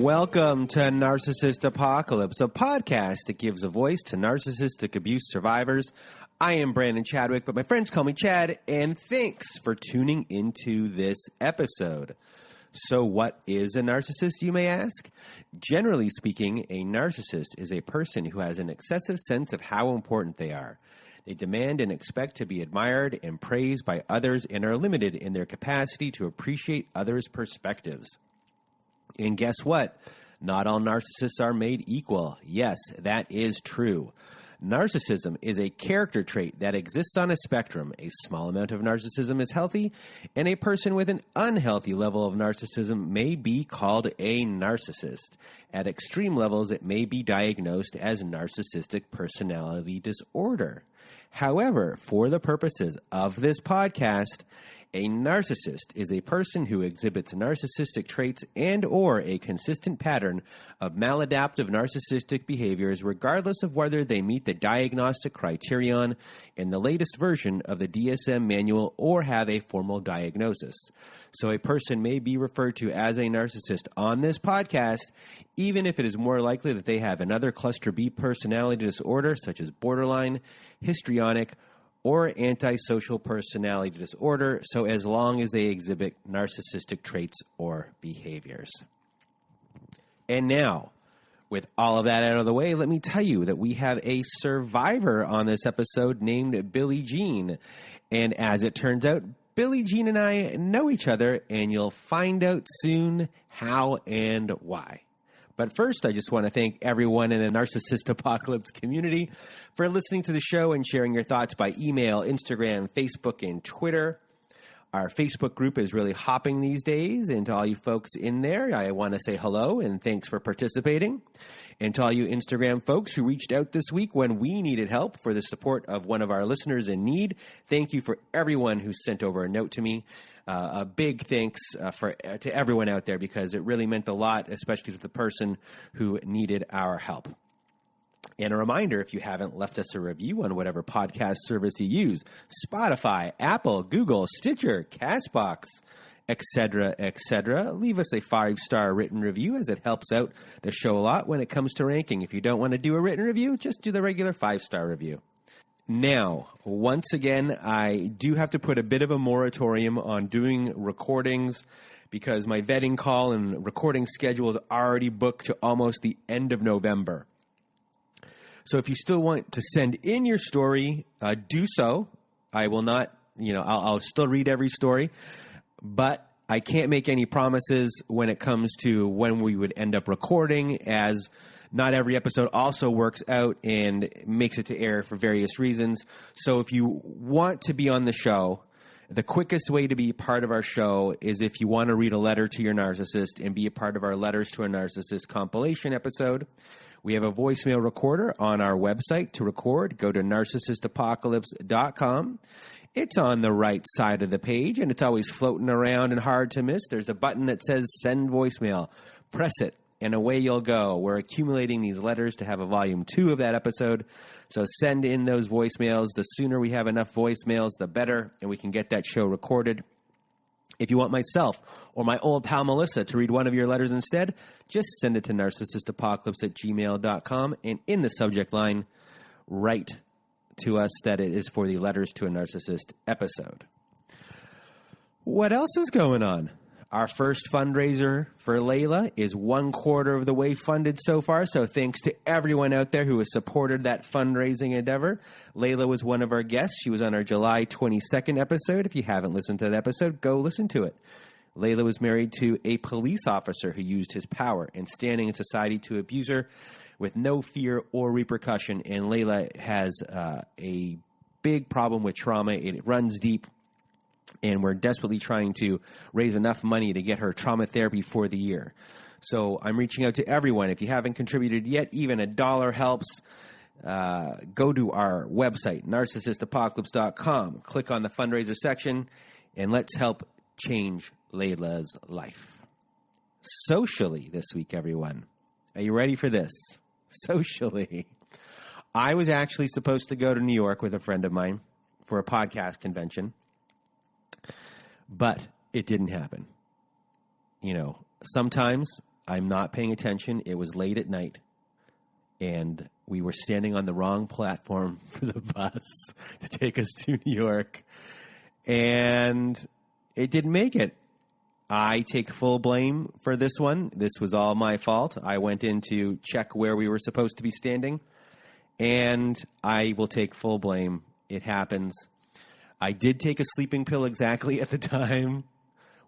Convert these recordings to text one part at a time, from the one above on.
Welcome to Narcissist Apocalypse, a podcast that gives a voice to narcissistic abuse survivors. I am Brandon Chadwick, but my friends call me Chad, and thanks for tuning into this episode. So what is a narcissist, you may ask? Generally speaking, a narcissist is a person who has an excessive sense of how important they are. They demand and expect to be admired and praised by others and are limited in their capacity to appreciate others' perspectives. And guess what? Not all narcissists are made equal. Yes, that is true. Narcissism is a character trait that exists on a spectrum. A small amount of narcissism is healthy, and a person with an unhealthy level of narcissism may be called a narcissist. At extreme levels, it may be diagnosed as narcissistic personality disorder. However, for the purposes of this podcast, a narcissist is a person who exhibits narcissistic traits and or a consistent pattern of maladaptive narcissistic behaviors regardless of whether they meet the diagnostic criterion in the latest version of the DSM manual or have a formal diagnosis. So a person may be referred to as a narcissist on this podcast, even if it is more likely that they have another cluster B personality disorder such as borderline, histrionic, or antisocial personality disorder, so as long as they exhibit narcissistic traits or behaviors. And now, with all of that out of the way, let me tell you that we have a survivor on this episode named Billie Jean. And as it turns out, Billie Jean and I know each other, and you'll find out soon how and why. But first, I just want to thank everyone in the Narcissist Apocalypse community for listening to the show and sharing your thoughts by email, Instagram, Facebook, and Twitter. Our Facebook group is really hopping these days, and to all you folks in there, I want to say hello and thanks for participating. And to all you Instagram folks who reached out this week when we needed help for the support of one of our listeners in need, thank you for everyone who sent over a note to me. A big thanks to everyone out there because it really meant a lot, especially to the person who needed our help. And a reminder, if you haven't left us a review on whatever podcast service you use, Spotify, Apple, Google, Stitcher, Castbox, etc., leave us a 5-star written review as it helps out the show a lot when it comes to ranking. If you don't want to do a written review, just do the regular 5-star review. Now, once again, I do have to put a bit of a moratorium on doing recordings because my vetting call and recording schedule is already booked to almost the end of November. So if you still want to send in your story, do so. I will not, I'll still read every story, but I can't make any promises when it comes to when we would end up recording, as not every episode also works out and makes it to air for various reasons. So if you want to be on the show, the quickest way to be part of our show is if you want to read a letter to your narcissist and be a part of our Letters to a Narcissist compilation episode. We have a voicemail recorder on our website to record. Go to narcissistapocalypse.com. It's on the right side of the page, and it's always floating around and hard to miss. There's a button that says Send Voicemail. Press it, and away you'll go. We're accumulating these letters to have a volume 2 of that episode. So send in those voicemails. The sooner we have enough voicemails, the better, and we can get that show recorded. If you want myself or my old pal Melissa to read one of your letters instead, just send it to narcissistapocalypse@gmail.com, and in the subject line, write to us that it is for the Letters to a Narcissist episode. What else is going on? Our first fundraiser for Layla is 1/4 of the way funded so far, so thanks to everyone out there who has supported that fundraising endeavor. Layla was one of our guests. She was on our July 22nd episode. If you haven't listened to that episode, go listen to it. Layla was married to a police officer who used his power and standing in society to abuse her with no fear or repercussion, and Layla has a big problem with trauma. It runs deep. And we're desperately trying to raise enough money to get her trauma therapy for the year. So I'm reaching out to everyone. If you haven't contributed yet, even $1 helps. Go to our website, narcissistapocalypse.com. Click on the fundraiser section, and let's help change Layla's life. Socially this week, everyone. Are you ready for this? Socially. I was actually supposed to go to New York with a friend of mine for a podcast convention. But it didn't happen. Sometimes I'm not paying attention. It was late at night, and we were standing on the wrong platform for the bus to take us to New York, and it didn't make it. I take full blame for this one. This was all my fault. I went in to check where we were supposed to be standing, and I will take full blame. It happens. I did take a sleeping pill exactly at the time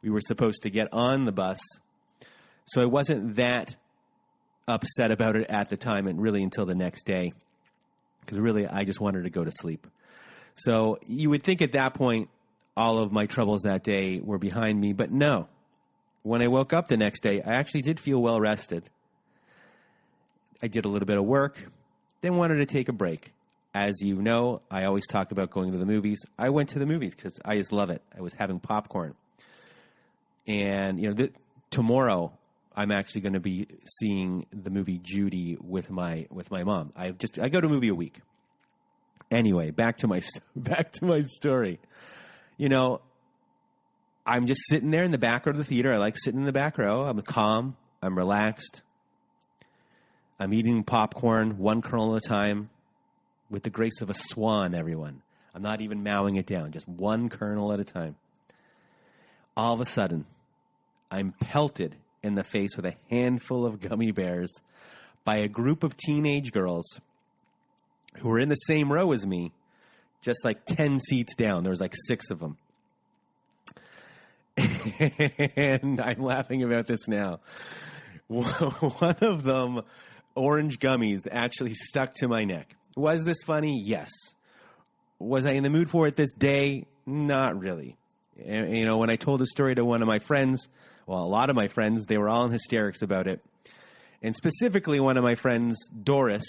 we were supposed to get on the bus, so I wasn't that upset about it at the time and really until the next day, because really I just wanted to go to sleep. So you would think at that point all of my troubles that day were behind me, but no. When I woke up the next day, I actually did feel well rested. I did a little bit of work, then wanted to take a break. As you know, I always talk about going to the movies. I went to the movies because I just love it. I was having popcorn. And, tomorrow I'm actually going to be seeing the movie Judy with my mom. I go to a movie a week. Anyway, back to my story. I'm just sitting there in the back row of the theater. I like sitting in the back row. I'm calm. I'm relaxed. I'm eating popcorn, one kernel at a time, with the grace of a swan, everyone. I'm not even mowing it down, just one kernel at a time. All of a sudden, I'm pelted in the face with a handful of gummy bears by a group of teenage girls who were in the same row as me, just like 10 seats down. There was like 6 of them. And I'm laughing about this now. One of them, orange gummies, actually stuck to my neck. Was this funny? Yes. Was I in the mood for it this day? Not really. And, when I told the story to one of my friends, a lot of my friends, they were all in hysterics about it. And specifically one of my friends, Doris,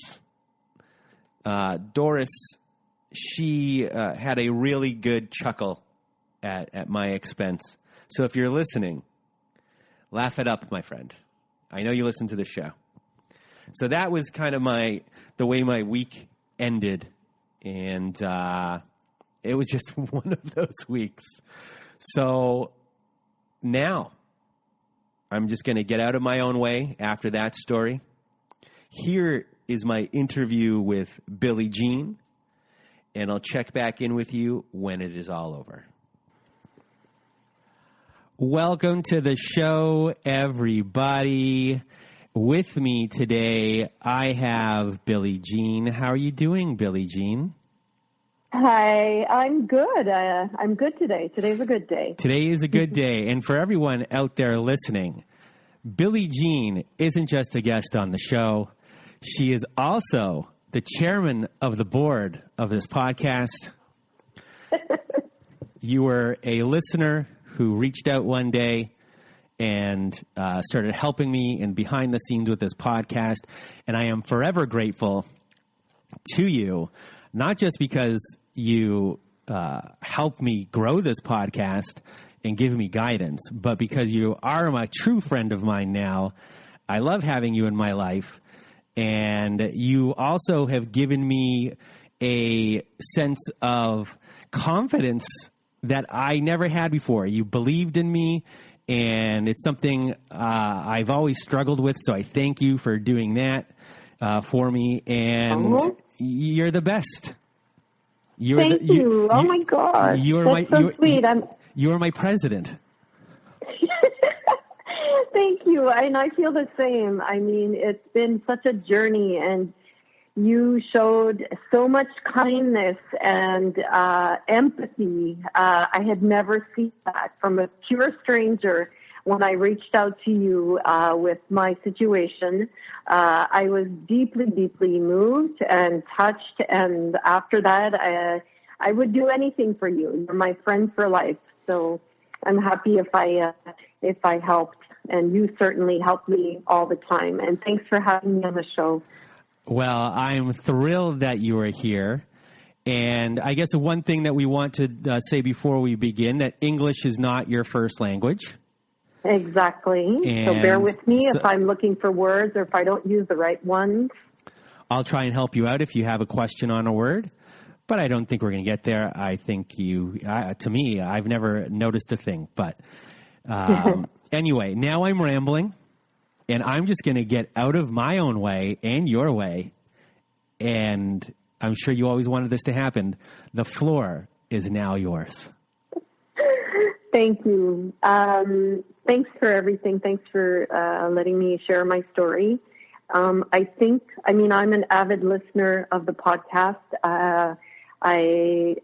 she had a really good chuckle at my expense. So if you're listening, laugh it up, my friend. I know you listen to the show. So that was kind of the way my week ended. And it was just one of those weeks. So now I'm just going to get out of my own way after that story. Here is my interview with Billie Jean, and I'll check back in with you when it is all over. Welcome to the show, everybody. With me today, I have Billie Jean. How are you doing, Billie Jean? Hi, I'm good. I'm good today. Today's a good day. Today is a good day. And for everyone out there listening, Billie Jean isn't just a guest on the show. She is also the chairman of the board of this podcast. You were a listener who reached out one day and started helping me in behind the scenes with this podcast. And I am forever grateful to you, not just because you helped me grow this podcast and give me guidance, but because you are a true friend of mine now. I love having you in my life. And you also have given me a sense of confidence that I never had before. You believed in me, and it's something I've always struggled with, so I thank you for doing that for me, and you're the best. Thank you. Oh, my God. That's so sweet. You're my president. Thank you. And I feel the same. I mean, it's been such a journey, and you showed so much kindness and empathy. I had never seen that from a pure stranger. When I reached out to you with my situation, I was deeply, deeply moved and touched. And after that, I would do anything for you. You're my friend for life. So I'm happy if I helped. And you certainly help me all the time. And thanks for having me on the show. Well, I'm thrilled that you are here. And I guess one thing that we want to say before we begin, that English is not your first language. Exactly. So bear with me if I'm looking for words or if I don't use the right ones. I'll try and help you out if you have a question on a word. But I don't think we're going to get there. I think to me, I've never noticed a thing. But anyway, now I'm rambling. and I'm just going to get out of my own way and your way. And I'm sure you always wanted this to happen. The floor is now yours. Thank you. Thanks for everything. Thanks for letting me share my story. I'm an avid listener of the podcast. I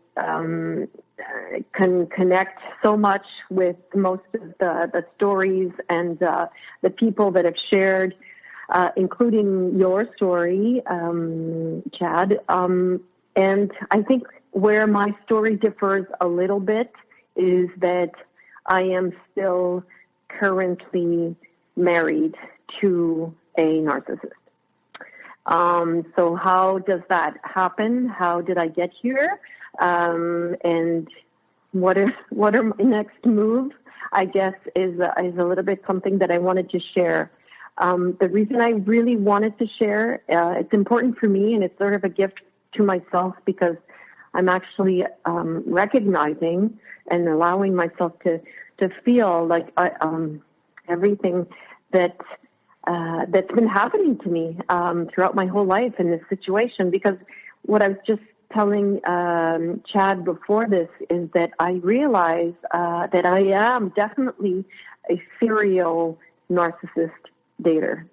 can connect so much with most of the stories and the people that have shared, including your story, Chad. And I think where my story differs a little bit is that I am still currently married to a narcissist. So how does that happen? How did I get here? And what are my next moves? I guess is a little bit something that I wanted to share. The reason I really wanted to share, it's important for me, and it's sort of a gift to myself because I'm actually recognizing and allowing myself to feel like everything that's been happening to me throughout my whole life in this situation. Because what I was just telling Chad before this is that I realize that I am definitely a serial narcissist dater.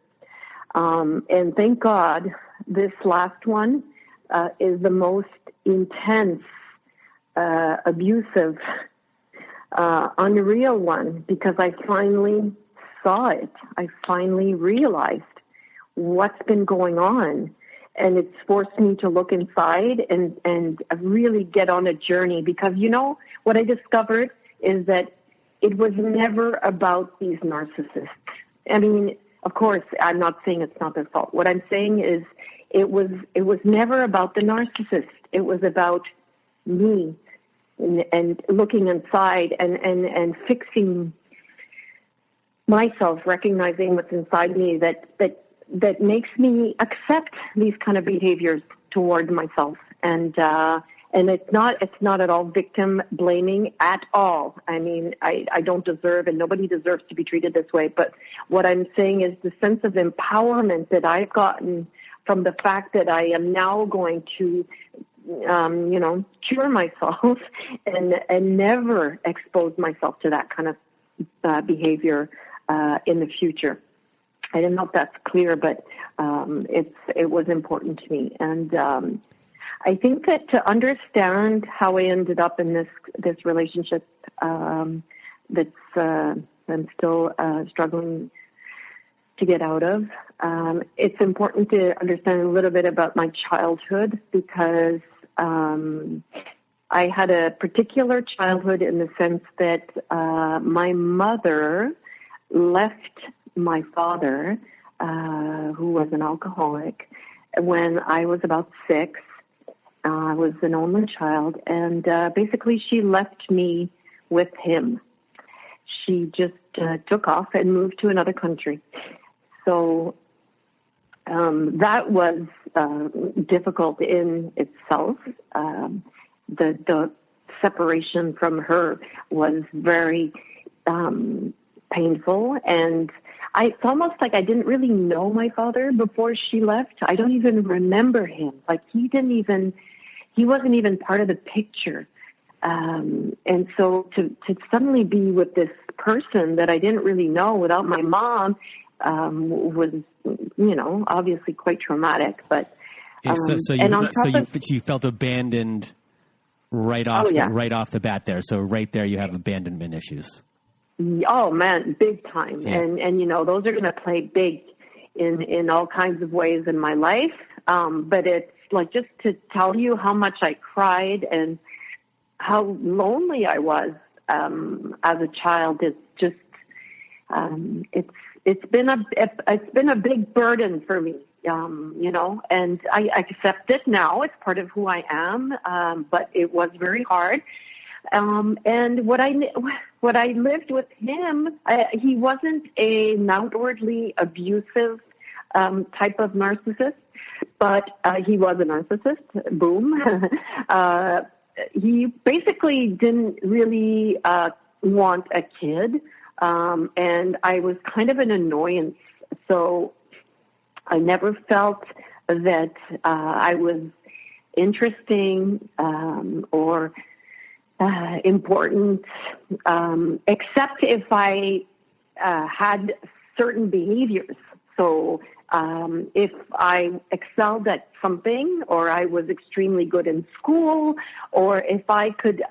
And thank God this last one is the most intense, abusive, unreal one, because I finally saw it. I finally realized what's been going on. And it's forced me to look inside and really get on a journey, because, what I discovered is that it was never about these narcissists. I mean, of course, I'm not saying it's not their fault. What I'm saying is it was never about the narcissist. It was about me and looking inside and fixing myself, recognizing what's inside me that makes me accept these kind of behaviors toward myself. And it's not at all victim blaming at all. I mean, I don't deserve, and nobody deserves to be treated this way. But what I'm saying is the sense of empowerment that I've gotten from the fact that I am now going to, cure myself and never expose myself to that kind of behavior in the future. I don't know if that's clear, but it was important to me. And I think that to understand how I ended up in this relationship that's I'm still struggling to get out of, it's important to understand a little bit about my childhood, because I had a particular childhood in the sense that my mother left my father, who was an alcoholic, when I was about 6. I was an only child, and basically she left me with him. She just took off and moved to another country. So that was difficult in itself. The separation from her was very painful, and it's almost like I didn't really know my father before she left. I don't even remember him. Like he wasn't even part of the picture. And so to suddenly be with this person that I didn't really know without my mom was, obviously quite traumatic. But you felt abandoned right off the bat there. So right there you have abandonment issues. Oh man, big time. Yeah. And those are going to play big in all kinds of ways in my life. But it's like, just to tell you how much I cried and how lonely I was as a child is just it's been a big burden for me, and I accept it now. It's part of who I am, but it was very hard. And what I lived with him, he wasn't an outwardly abusive type of narcissist, but he was a narcissist. Boom. He basically didn't really want a kid, and I was kind of an annoyance So I never felt that I was interesting or important, except if I had certain behaviors. So if I excelled at something, or I was extremely good in school, or if I could,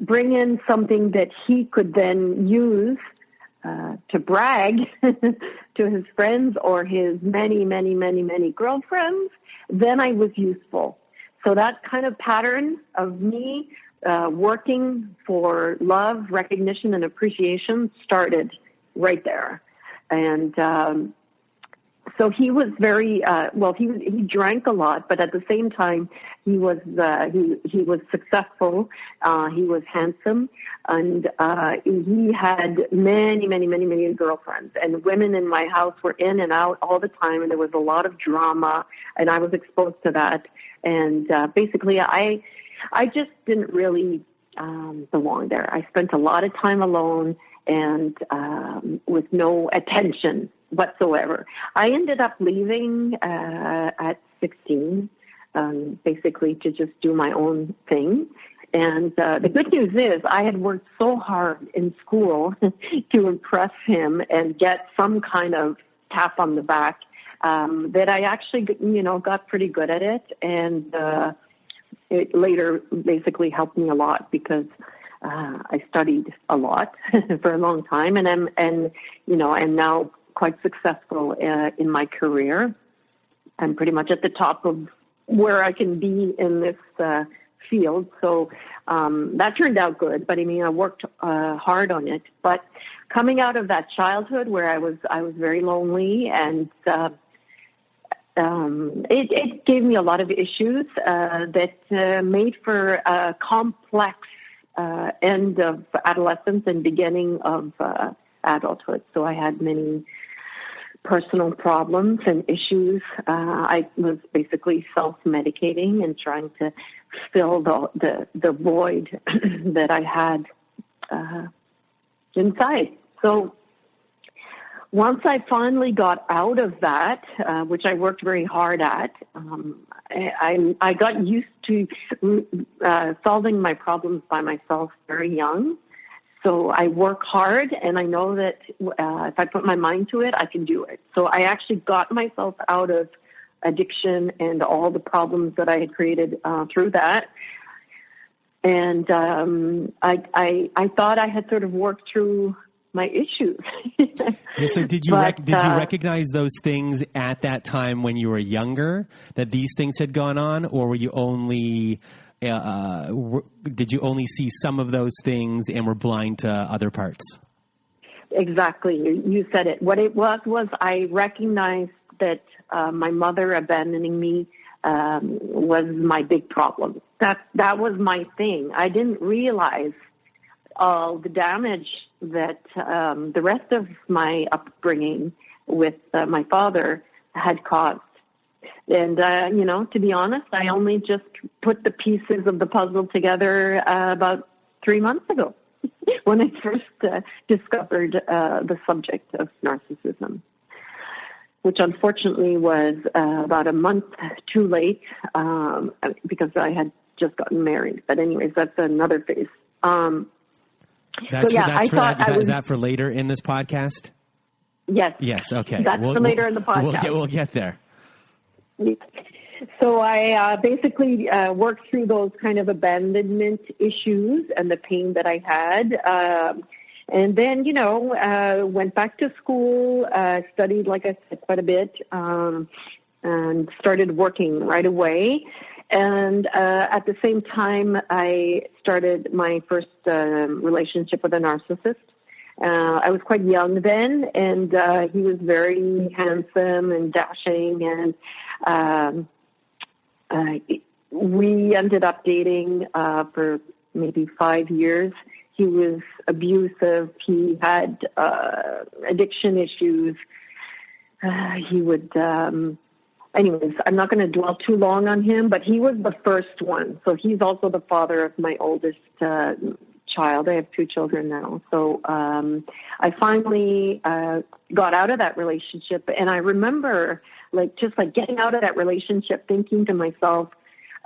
bring in something that he could then use to brag to his friends or his many, many, many, many girlfriends, then I was useful. So that kind of pattern of me working for love, recognition, and appreciation started right there. And so he was very he drank a lot, but at the same time he was successful. He was handsome, and he had many, many, many, many girlfriends. And women in my house were in and out all the time, and there was a lot of drama, and I was exposed to that. And basically, I just didn't really belong there. I spent a lot of time alone and with no attention whatsoever. I ended up leaving at 16, basically to just do my own thing. And the good news is I had worked so hard in school to impress him and get some kind of tap on the back that I actually, got pretty good at it. And it later basically helped me a lot because I studied a lot for a long time, and I'm now quite successful in my career. I'm pretty much at the top of where I can be in this field. So that turned out good. But I worked hard on it. But coming out of that childhood where I was very lonely, and it gave me a lot of issues that made for a complex end of adolescence and beginning of adulthood. So I had many personal problems and issues. I was basically self-medicating and trying to fill the void that I had inside. So once I finally got out of that, which I worked very hard at, I got used to solving my problems by myself very young. So I work hard, and I know that if I put my mind to it, I can do it. So I actually got myself out of addiction and all the problems that I had created through that. And I thought I had sort of worked through my issues. So did you recognize those things at that time when you were younger, that these things had gone on, or were you only did you only see some of those things and were blind to other parts? Exactly. You said it. What it was I recognized that my mother abandoning me was my big problem. That was my thing. I didn't realize all the damage that the rest of my upbringing with my father had caused. And, to be honest, I only just put the pieces of the puzzle together about 3 months ago when I first discovered the subject of narcissism, which unfortunately was about a month too late because I had just gotten married. But anyways, that's another phase. Is that for later in this podcast? Yes. Yes. Okay. That's for later in the podcast. We'll get there. So I basically worked through those kind of abandonment issues and the pain that I had. And then, went back to school, studied, like I said, quite a bit, and started working right away. And at the same time, I started my first relationship with a narcissist. I was quite young then, and he was very handsome and dashing, and we ended up dating for maybe 5 years. He was abusive. He had addiction issues. He would... anyways, I'm not going to dwell too long on him, but he was the first one. So he's also the father of my oldest child. I have 2 children now. So I finally got out of that relationship. And I remember just getting out of that relationship, thinking to myself,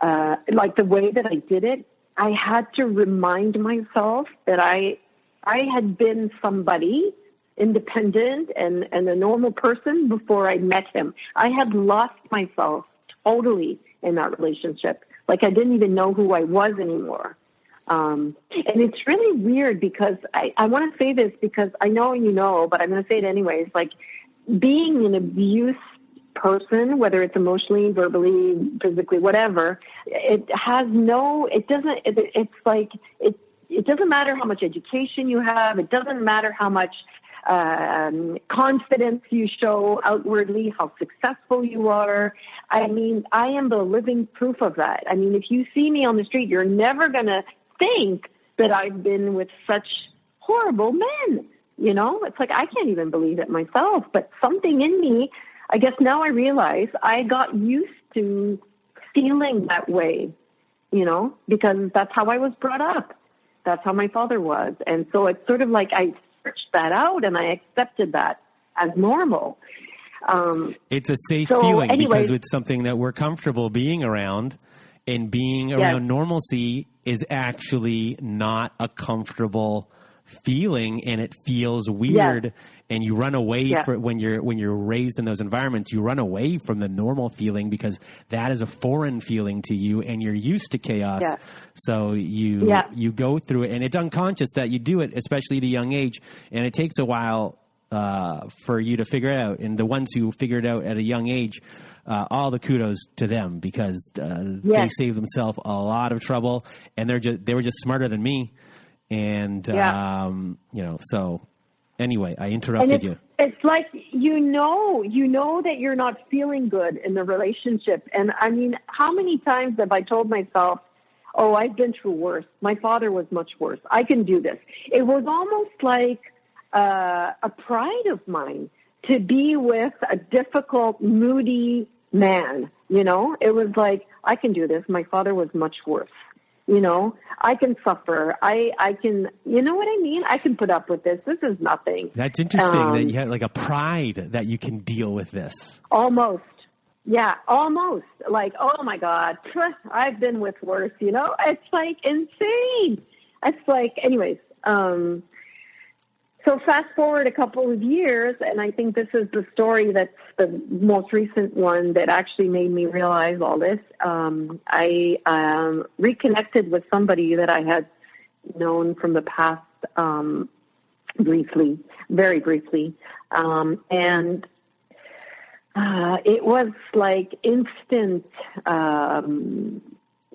the way that I did it, I had to remind myself that I had been somebody independent and a normal person before I met him. I had lost myself totally in that relationship. I didn't even know who I was anymore. And it's really weird because I want to say this because I know you know, but I'm going to say it anyways. Being an abuse person, whether it's emotionally, verbally, physically, whatever, it doesn't matter how much education you have. It doesn't matter how much confidence you show outwardly, how successful you are. I mean, I am the living proof of that. I mean, if you see me on the street, you're never going to think that I've been with such horrible men. It's I can't even believe it myself, but something in me, I guess now I realize I got used to feeling that way, because that's how I was brought up. That's how my father was. And so it's sort of I searched that out and I accepted that as normal. It's a safe feeling because it's something that we're comfortable being around, and being around normalcy is actually not a comfortable feeling, and it feels weird, and you run away when you're raised in those environments. You run away from the normal feeling because that is a foreign feeling to you, and you're used to chaos. So you go through it, and it's unconscious that you do it, especially at a young age, and it takes a while for you to figure it out. And the ones who figure it out at a young age, all the kudos to them, because they saved themselves a lot of trouble, and they were just smarter than me. And, so anyway, I interrupted you. It's you know that you're not feeling good in the relationship. And I mean, how many times have I told myself, oh, I've been through worse. My father was much worse. I can do this. It was almost like a pride of mine to be with a difficult, moody man. It was I can do this. My father was much worse. I can suffer. I can, you know what I mean? I can put up with this. This is nothing. That's interesting that you had a pride that you can deal with this. Almost. Yeah, almost. Oh my God, I've been with worse, It's insane. It's anyways, so fast forward a couple of years, and I think this is the story that's the most recent one that actually made me realize all this. I reconnected with somebody that I had known from the past briefly, very briefly. And it was instant,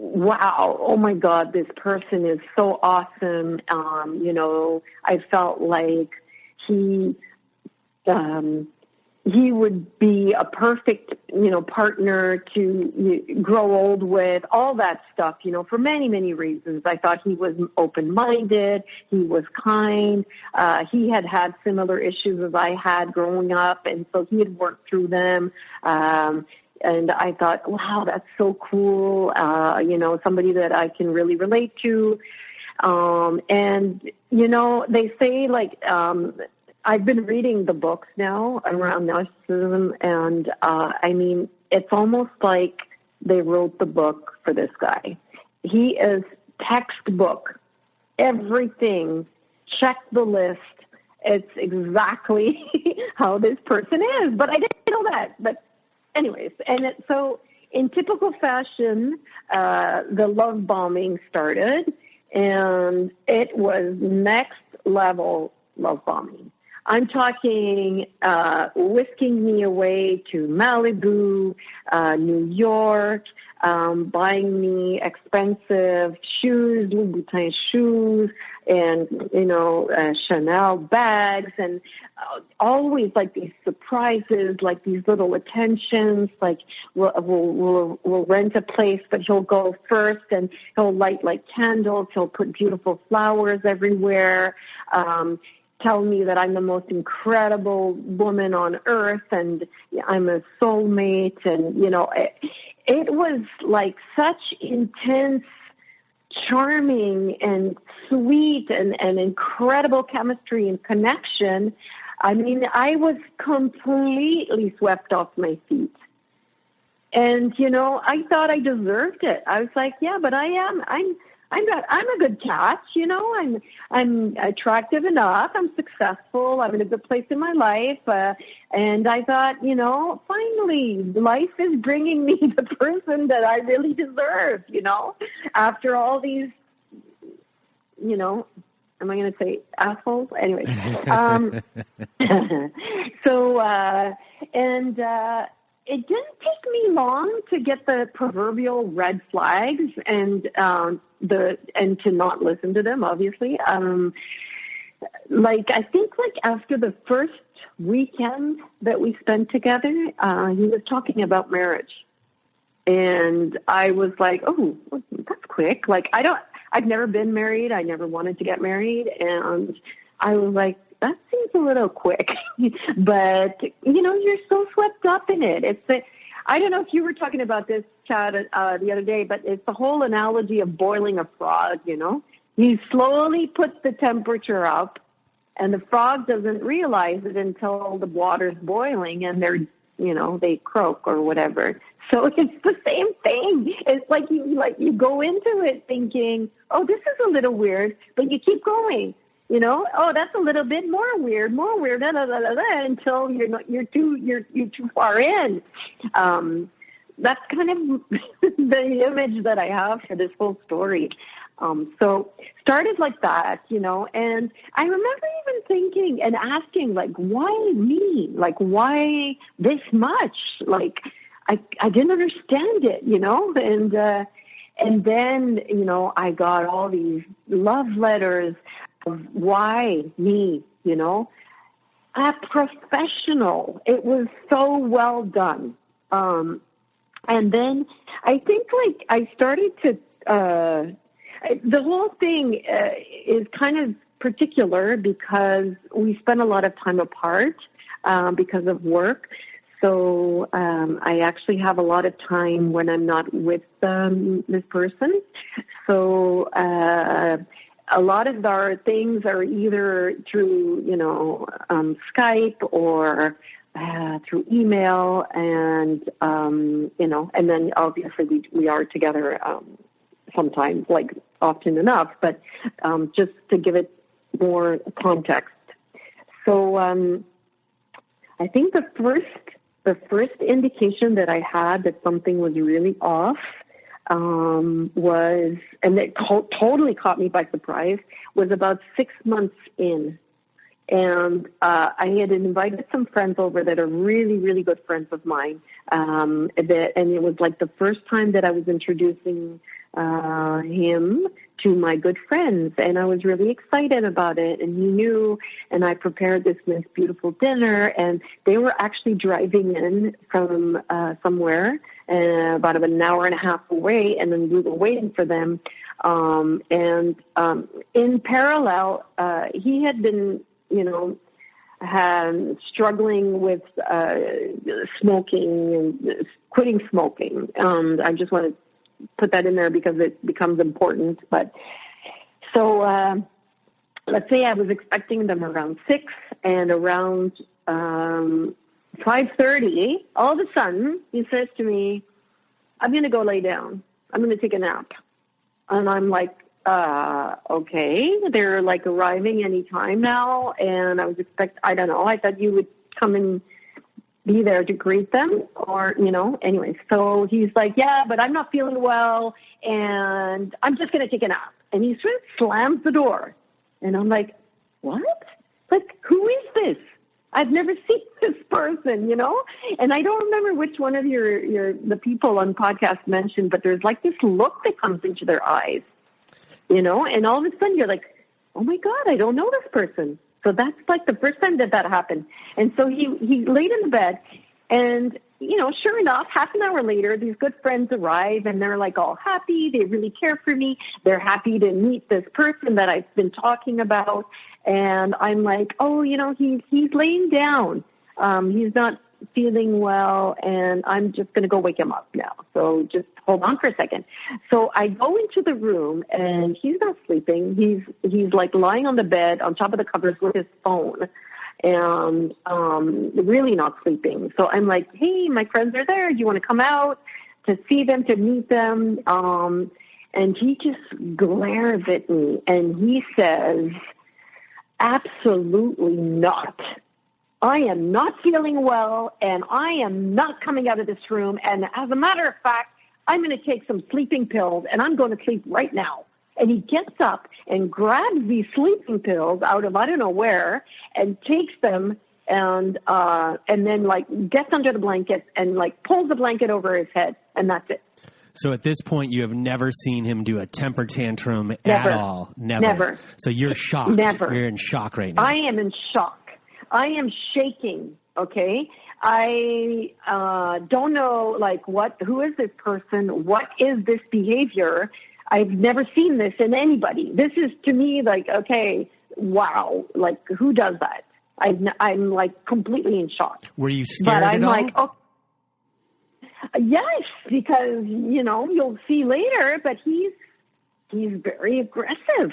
wow, oh my God, this person is so awesome. I felt like he would be a perfect, partner to grow old with, all that stuff, for many, many reasons. I thought he was open-minded. He was kind. He had similar issues as I had growing up, and so he had worked through them. And I thought, wow, that's so cool. Somebody that I can really relate to. And, they say I've been reading the books now around narcissism, and I mean, it's almost like they wrote the book for this guy. He is textbook, everything, check the list. It's exactly how this person is, but I didn't know that. But anyways, so in typical fashion, the love bombing started, and it was next level love bombing. I'm talking whisking me away to Malibu, New York, buying me expensive shoes, Louis Vuitton shoes, and, Chanel bags, and always these surprises, these little attentions, we'll rent a place, but he'll go first, and he'll light candles, he'll put beautiful flowers everywhere, tell me that I'm the most incredible woman on earth, and I'm a soulmate, and, it was such intense charming and sweet and incredible chemistry and connection. I mean, I was completely swept off my feet. And, you know, I thought I deserved it. I was like, yeah, but I'm a good catch, you know, I'm attractive enough. I'm successful. I'm in a good place in my life. And I thought, you know, finally life is bringing me the person that I really deserve, you know, after all these, you know, am I going to say assholes? Anyway. It didn't take me long to get the proverbial red flags and to not listen to them, obviously. I think after the first weekend that we spent together, he was talking about marriage. And I was like, oh, that's quick. Like, I've never been married. I never wanted to get married. And I was like, that seems a little quick, but you know, you're so swept up in it. I don't know if you were talking about this, Chad, the other day, but it's the whole analogy of boiling a frog, you know, you slowly put the temperature up and the frog doesn't realize it until the water's boiling and they croak or whatever. So it's the same thing. It's like you go into it thinking, oh, this is a little weird, but you keep going. You know, oh, that's a little bit more weird, until you're too far in. That's kind of the image that I have for this whole story. So started like that, you know, and I remember even thinking and asking, like, why me? Like, why this much? Like, I didn't understand it, you know, and then, you know, I got all these love letters of why me, you know, a professional. It was so well done. And then I think I started to, the whole thing is kind of particular because we spend a lot of time apart because of work. So I actually have a lot of time when I'm not with this person. So a lot of our things are either through, you know, Skype or through email, and you know, and then obviously we are together sometimes, like often enough, but just to give it more context. So I think the first indication that I had that something was really off was, and it totally caught me by surprise, was about 6 months in. And I had invited some friends over that are really, really good friends of mine. And it was like the first time that I was introducing him to my good friends, and I was really excited about it, and he knew, and I prepared this nice, beautiful dinner, and they were actually driving in from somewhere, about an hour and a half away, and then we were waiting for them, and in parallel, he had been, you know, struggling with smoking and quitting smoking. I just want to put that in there because it becomes important. But so let's say I was expecting them around 6, and around 5:30, all of a sudden he says to me, "I'm going to go lay down. I'm going to take a nap." And I'm like, okay, they're like arriving any time now. And I was I thought you would come and be there to greet them, or, you know, anyway. So he's like, yeah, but I'm not feeling well, and I'm just going to take a nap. And he sort of slams the door. And I'm like, what? Like, who is this? I've never seen this person, you know? And I don't remember which one of the people on podcast mentioned, but there's like this look that comes into their eyes, you know? And all of a sudden you're like, oh my God, I don't know this person. So that's like the first time that happened. And so he laid in the bed, and, you know, sure enough, half an hour later, these good friends arrive, and they're like all happy. They really care for me. They're happy to meet this person that I've been talking about. And I'm like, oh, you know, he's laying down. He's not feeling well, and I'm just going to go wake him up now. So just hold on for a second. So I go into the room, and he's not sleeping. He's like lying on the bed on top of the covers with his phone, and really not sleeping. So I'm like, hey, my friends are there. Do you want to come out to see them, to meet them? And he just glares at me, and he says, absolutely not. I am not feeling well, and I am not coming out of this room. And as a matter of fact, I'm going to take some sleeping pills, and I'm going to sleep right now. And he gets up and grabs these sleeping pills out of I don't know where and takes them and then, like, gets under the blanket and, like, pulls the blanket over his head, and that's it. So at this point, you have never seen him do a temper tantrum Never. at all? Never. So you're shocked. Never. You're in shock right now. I am in shock. I am shaking, okay? I don't know, like, who is this person? What is this behavior? I've never seen this in anybody. This is, to me, like, okay, wow. Like, who does that? I'm like, completely in shock. Were you scared but at I'm all? like, oh, yes, because, you know, you'll see later, but he's very aggressive,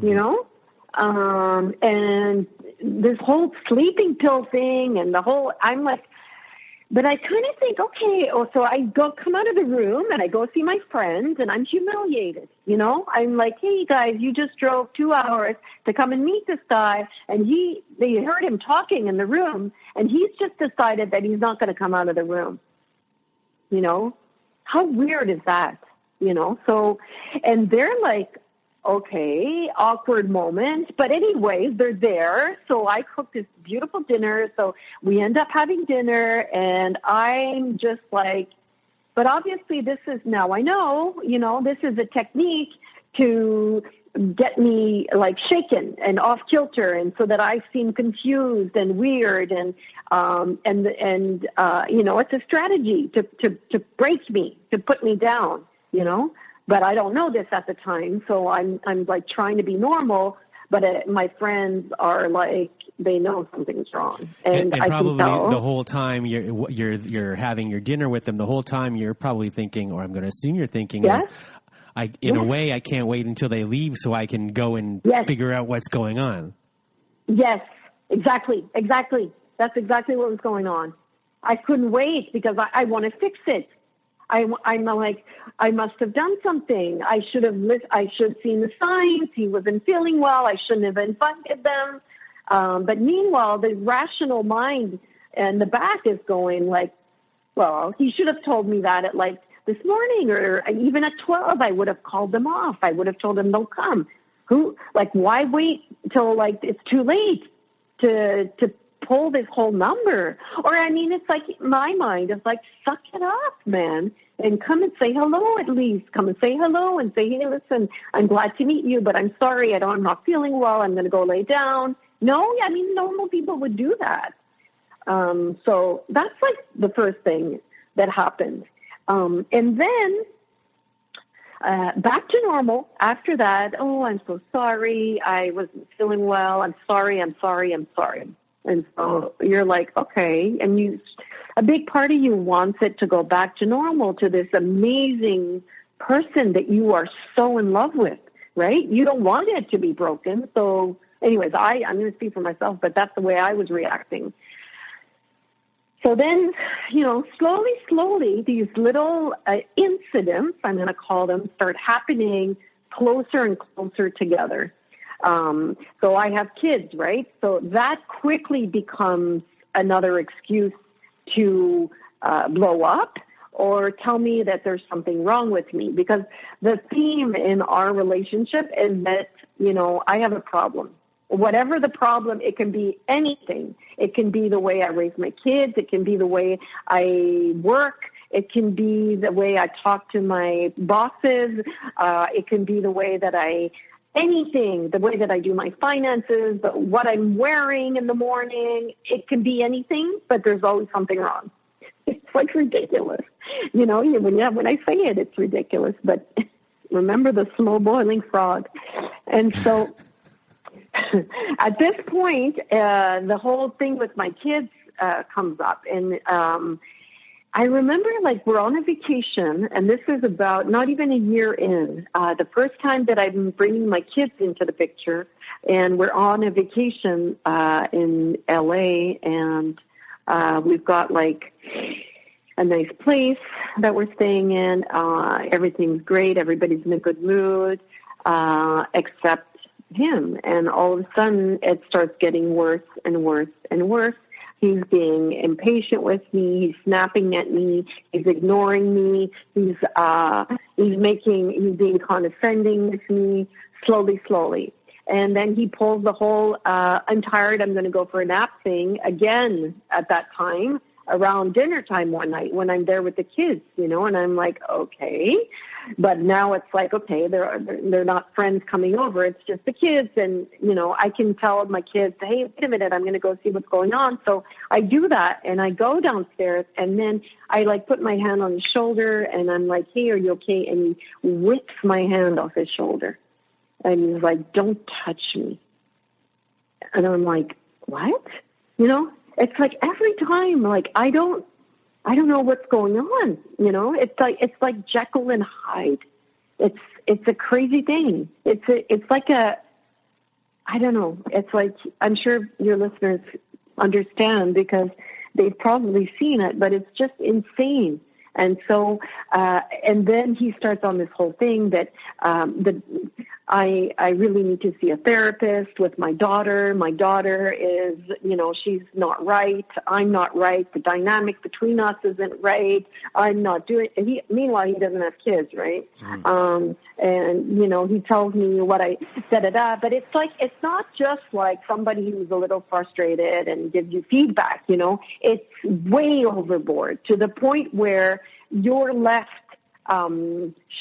you know? And this whole sleeping pill thing and I'm like, but I kind of think, okay, so I come out of the room and I go see my friends and I'm humiliated, you know? I'm like, hey guys, you just drove 2 hours to come and meet this guy, and they heard him talking in the room, and he's just decided that he's not going to come out of the room. You know, how weird is that? You know, so, and they're like, okay, awkward moment. But anyways, they're there. So I cooked this beautiful dinner. So we end up having dinner, and I'm just like, but obviously this is, now I know, you know, this is a technique to get me like shaken and off kilter, and so that I seem confused and weird, and you know, it's a strategy to break me, to put me down, you know. But I don't know this at the time, so I'm like trying to be normal. But my friends are like, they know something's wrong, and I probably can tell. the whole time you're having your dinner with them, the whole time you're probably thinking, or I'm going to assume you're thinking, yes. In a way, I can't wait until they leave so I can go and figure out what's going on. Yes, exactly. That's exactly what was going on. I couldn't wait because I want to fix it. I'm like, I must have done something. I should have seen the signs. He wasn't feeling well. I shouldn't have invited them. But meanwhile, the rational mind and the back is going like, well, he should have told me that at like this morning, or even at 12, I would have called them off. I would have told them they'll come. Why wait till like it's too late to pull this whole number? Or, I mean, it's like my mind is like, suck it up, man, and come and say hello at least. Come and say hello and say, hey, listen, I'm glad to meet you, but I'm sorry, I'm not feeling well. I'm going to go lay down. No, I mean, normal people would do that. So that's like the first thing that happened. And then back to normal after that. Oh, I'm so sorry. I wasn't feeling well. I'm sorry. And so you're like, okay. And a big part of you wants it to go back to normal, to this amazing person that you are so in love with, right? You don't want it to be broken. So anyways, I'm going to speak for myself, but that's the way I was reacting. So then, you know, slowly, these little incidents, I'm going to call them, start happening closer and closer together. So I have kids, right? So that quickly becomes another excuse to blow up or tell me that there's something wrong with me. Because the theme in our relationship is that, you know, I have a problem. Whatever the problem, it can be anything. It can be the way I raise my kids. It can be the way I work. It can be the way I talk to my bosses. It can be the way that anything, the way that I do my finances, what I'm wearing in the morning. It can be anything, but there's always something wrong. It's like ridiculous. You know, when I say it, it's ridiculous, but remember the slow boiling frog. And so at this point, the whole thing with my kids comes up. And I remember, like, we're on a vacation, and this is about not even a year in. The first time that I'm bringing my kids into the picture, and we're on a vacation in L.A., and we've got, like, a nice place that we're staying in. Everything's great. Everybody's in a good mood, except him. And all of a sudden, it starts getting worse and worse and worse. He's being impatient with me. He's snapping at me. He's ignoring me. He's being condescending with me slowly. And then he pulls the whole, I'm tired, I'm going to go for a nap thing again at that time, around dinner time one night when I'm there with the kids, and I'm like, okay. But now it's like, okay, they're not friends coming over. It's just the kids. And, I can tell my kids, hey, wait a minute, I'm going to go see what's going on. So I do that, and I go downstairs, and then I, like, put my hand on his shoulder, and I'm like, hey, are you okay? And he whips my hand off his shoulder. And he's like, don't touch me. And I'm like, what? It's like every time, like, I don't know what's going on. It's like Jekyll and Hyde. It's a crazy thing. It's like I don't know. It's like, I'm sure your listeners understand because they've probably seen it, but it's just insane. And so, and then he starts on this whole thing that I really need to see a therapist with my daughter. My daughter is, she's not right. I'm not right. The dynamic between us isn't right. I'm not doing. Meanwhile, he doesn't have kids, right? Mm. And he tells me what I da. But it's like, it's not just like somebody who's a little frustrated and gives you feedback. It's way overboard to the point where you're left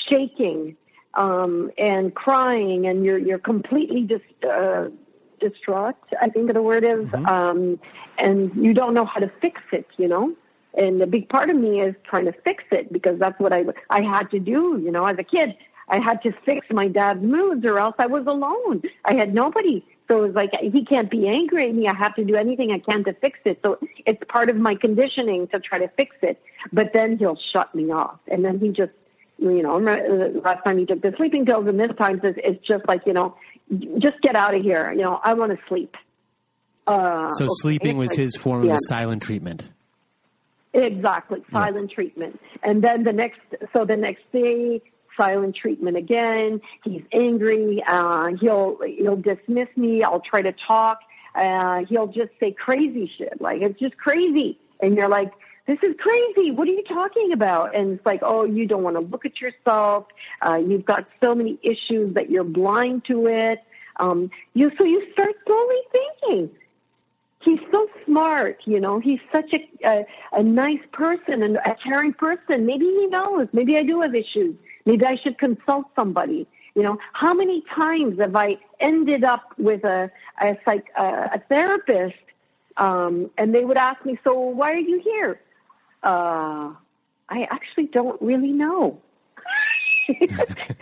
shaking and crying, and you're completely distraught, I think the word is, mm-hmm. And you don't know how to fix it, And the big part of me is trying to fix it because that's what I had to do, as a kid. I had to fix my dad's moods or else I was alone. I had nobody. So it was like, he can't be angry at me. I have to do anything I can to fix it. So it's part of my conditioning to try to fix it. But then he'll shut me off. And then he just, last time he took the sleeping pills, and this time it's just like, just get out of here. I want to sleep. So sleeping was his form of the silent treatment. Exactly. Silent treatment. And then the next day, silent treatment again. He's angry. He'll dismiss me. I'll try to talk. He'll just say crazy shit. Like, it's just crazy. And you're like, this is crazy. What are you talking about? And it's like, oh, you don't want to look at yourself. You've got so many issues that you're blind to it. So you start slowly thinking. He's so smart, He's such a nice person and a caring person. Maybe he knows. Maybe I do have issues. Maybe I should consult somebody. How many times have I ended up with a therapist, and they would ask me, so why are you here? I actually don't really know.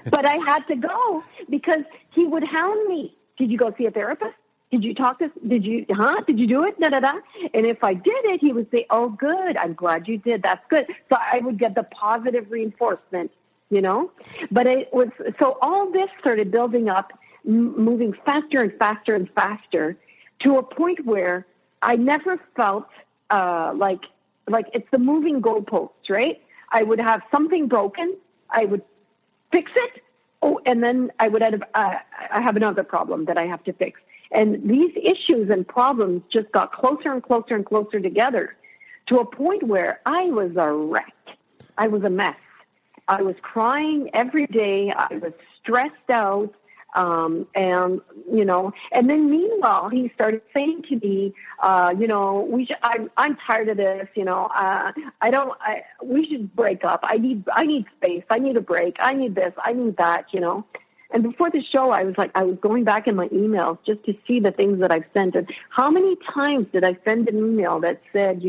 But I had to go because he would hound me. Did you go see a therapist? Did you talk to, did you do it? And if I did it, he would say, oh, good. I'm glad you did. That's good. So I would get the positive reinforcement, But it was, so all this started building up, moving faster and faster and faster to a point where I never felt like it's the moving goalposts, right? I would have something broken. I would fix it. Oh, and then I have another problem that I have to fix. And these issues and problems just got closer and closer and closer together to a point where I was a wreck. I was a mess. I was crying every day. I was stressed out. And then meanwhile, he started saying to me, I'm tired of this, we should break up. I need space. I need a break. I need this. I need that, And before the show, I was going back in my emails just to see the things that I've sent. And how many times did I send an email that said,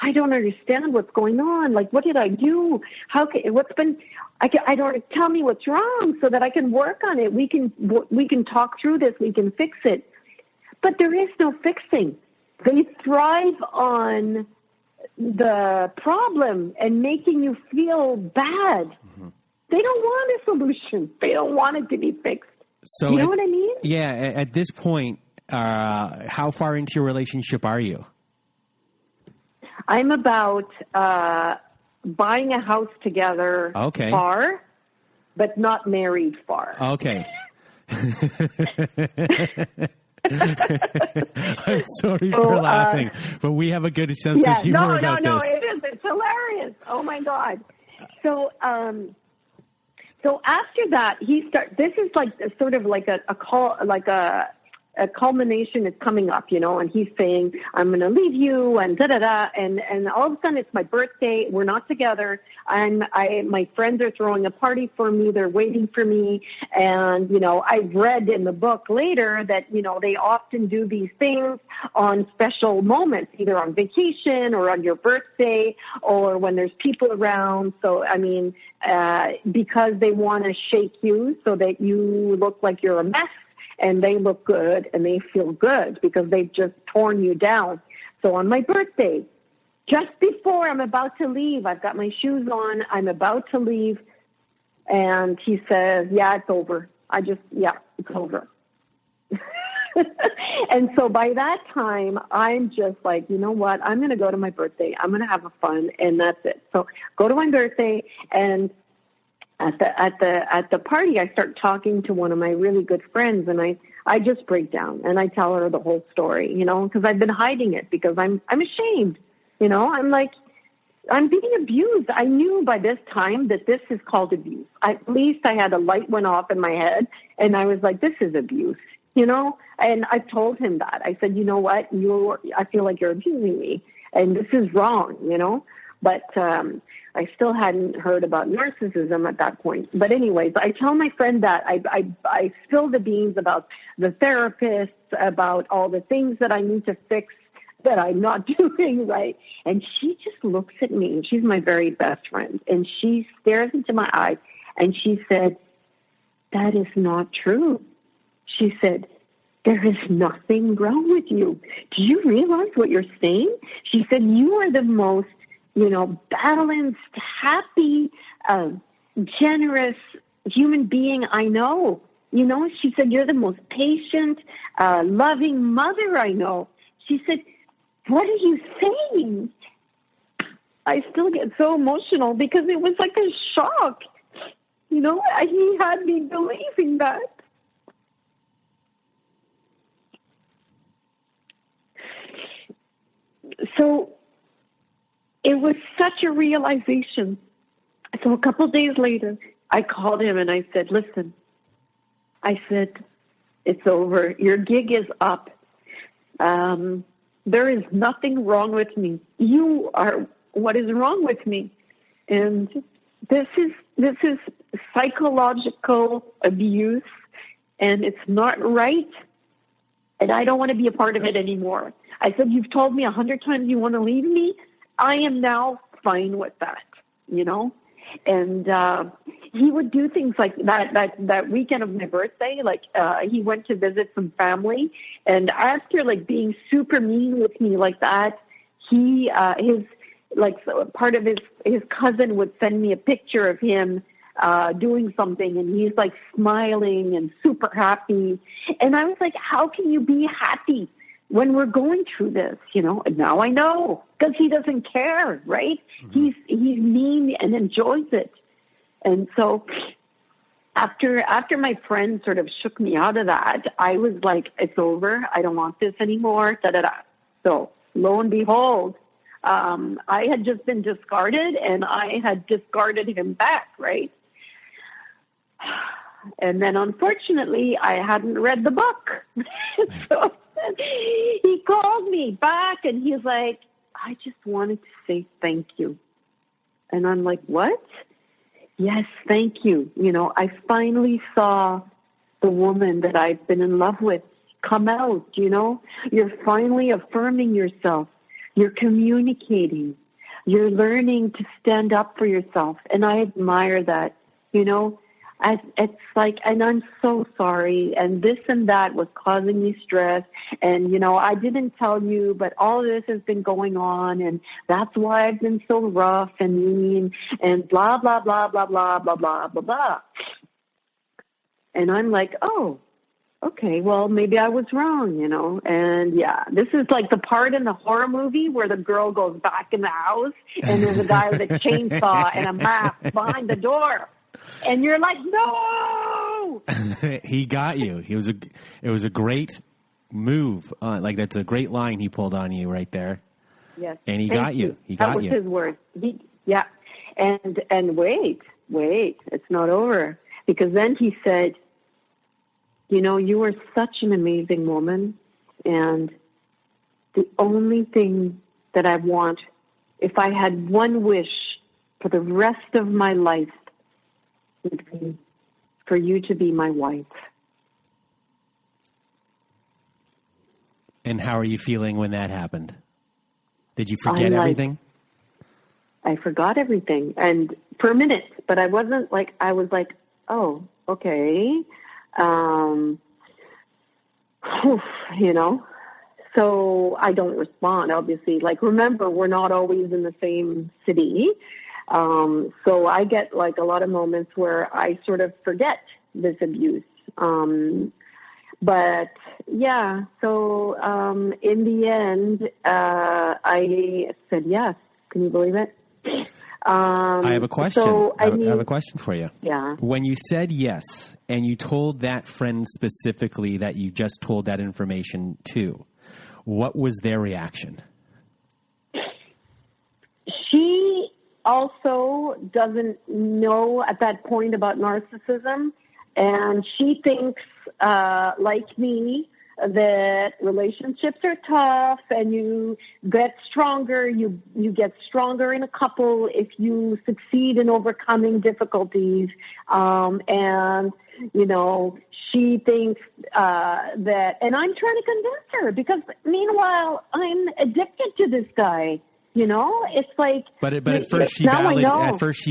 I don't understand what's going on. Like, what did I do? Tell me what's wrong so that I can work on it. We can talk through this. We can fix it. But there is no fixing. They thrive on the problem and making you feel bad. Mm-hmm. They don't want a solution. They don't want it to be fixed. So you know what I mean? Yeah. At this point, how far into your relationship are you? I'm about buying a house together. Okay. Far, but not married far. Okay. I'm sorry for laughing, but we have a good sense of humor about this. No, it is. It's hilarious. Oh my God. So after that, this is like sort of like a call, like a culmination is coming up, and he's saying, I'm going to leave you and da-da-da. And all of a sudden it's my birthday. We're not together. My friends are throwing a party for me. They're waiting for me. And, I've read in the book later that, they often do these things on special moments, either on vacation or on your birthday or when there's people around. So, because they want to shake you so that you look like you're a mess. And they look good and they feel good because they've just torn you down. So on my birthday, just before I'm about to leave, I've got my shoes on, I'm about to leave, and he says, yeah, it's over. It's over. And so by that time, I'm just like, you know what? I'm going to go to my birthday. I'm going to have a fun, and that's it. So go to my birthday, and at the party, I start talking to one of my really good friends, and I just break down and I tell her the whole story, because I've been hiding it because I'm ashamed, I'm like, I'm being abused. I knew by this time that this is called abuse. At least I had a light went off in my head, and I was like, this is abuse, and I told him that. I said, you know what, I feel like you're abusing me, and this is wrong, but I still hadn't heard about narcissism at that point. But anyways, I tell my friend that I spill the beans about the therapist, about all the things that I need to fix that I'm not doing right. And she just looks at me, and she's my very best friend, and she stares into my eyes, and she said, that is not true. She said, there is nothing wrong with you. Do you realize what you're saying? She said, you are the most balanced, happy, generous human being I know. She said, you're the most patient, loving mother I know. She said, what are you saying? I still get so emotional because it was like a shock. He had me believing that. So it was such a realization. So a couple of days later, I called him and I said, listen, it's over. Your gig is up. There is nothing wrong with me. You are what is wrong with me. And this is psychological abuse, and it's not right. And I don't want to be a part of it anymore. I said, you've told me 100 times you want to leave me. I am now fine with that, and he would do things like that weekend of my birthday. Like, he went to visit some family, and after being super mean with me like that, part of his cousin would send me a picture of him, doing something, and he's smiling and super happy. And I was like, how can you be happy when we're going through this, and now I know, because he doesn't care, right? Mm-hmm. He's mean and enjoys it. And so after my friend sort of shook me out of that, I was like, it's over. I don't want this anymore. Da-da-da. So lo and behold, I had just been discarded, and I had discarded him back, right? And then unfortunately, I hadn't read the book. So he called me back, and he's like, I just wanted to say thank you. And I'm like, what? Yes, thank you. I finally saw the woman that I've been in love with come out, You're finally affirming yourself. You're It's like, and I'm so sorry, and this and that was causing me stress, and, you know, I didn't tell you, but all of this has been going on, and that's why I've been so rough and mean, and blah, blah, blah, blah, blah, blah, blah, blah, blah. And I'm like, oh, okay, well, maybe I was wrong, you know. And yeah, this is like the part in the horror movie where the girl goes back in the house and there's a guy with a chainsaw and a mask behind the door. And you're like, no! He got you. It was a great move. Like, that's a great line he pulled on you right there. Yes. And he got you. He got you. That was his word. Yeah. And wait, it's not over. Because then he said, you know, you are such an amazing woman, and the only thing that I want, if I had one wish for the rest of my life, would be for you to be my wife. And how are you feeling when that happened? Did you forget everything? I forgot everything, and for a minute, but I wasn't like, I was like, oh, okay. You know, so I don't respond, obviously. Like, remember, we're not always in the same city. So I get like a lot of moments where I sort of forget this abuse. But yeah, so, in the end, I said yes. Can you believe it? I have a question. So, I have a question for you. Yeah. When you said yes, and you told that friend specifically that you just told that information to, what was their reaction? She also doesn't know at that point about narcissism, and she thinks, like me, that relationships are tough and you get stronger. You get stronger in a couple if you succeed in overcoming difficulties. And, you know, she thinks that, and I'm trying to convince her because meanwhile, I'm addicted to this guy. You know, it's like. But at first she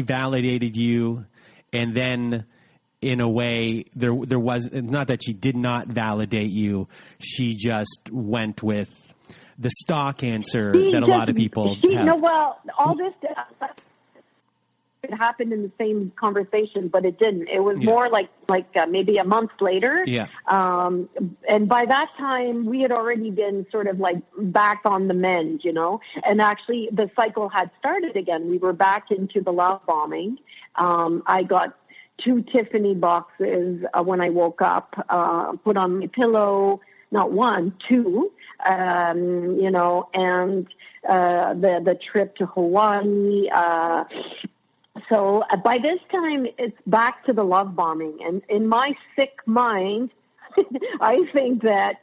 validated you, and then, in a way, there was not that she did not validate you. She just went with the stock answer that a lot of people have. No, well, all this it happened in the same conversation, but it didn't. It was more like maybe a month later. Yeah. And by that time, we had already been sort of like back on the mend, you know. And actually, the cycle had started again. We were back into the love bombing. I got 2 Tiffany boxes when I woke up, put on my pillow, not 1, 2, you know, and the trip to Hawaii. So by this time, it's back to the love bombing. And in my sick mind, I think that,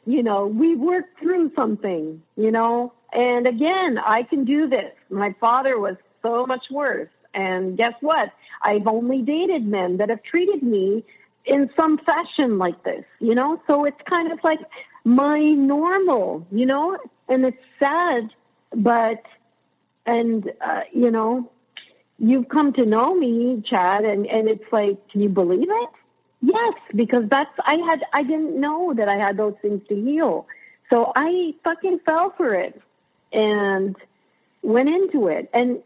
you know, we worked through something, you know, and again, I can do this. My father was so much worse. And guess what? I've only dated men that have treated me in some fashion like this, you know? So it's kind of like my normal, you know? And it's sad, but, you know, you've come to know me, Chad, and it's like, can you believe it? Yes, because I didn't know that I had those things to heal. So I fucking fell for it and went into it. And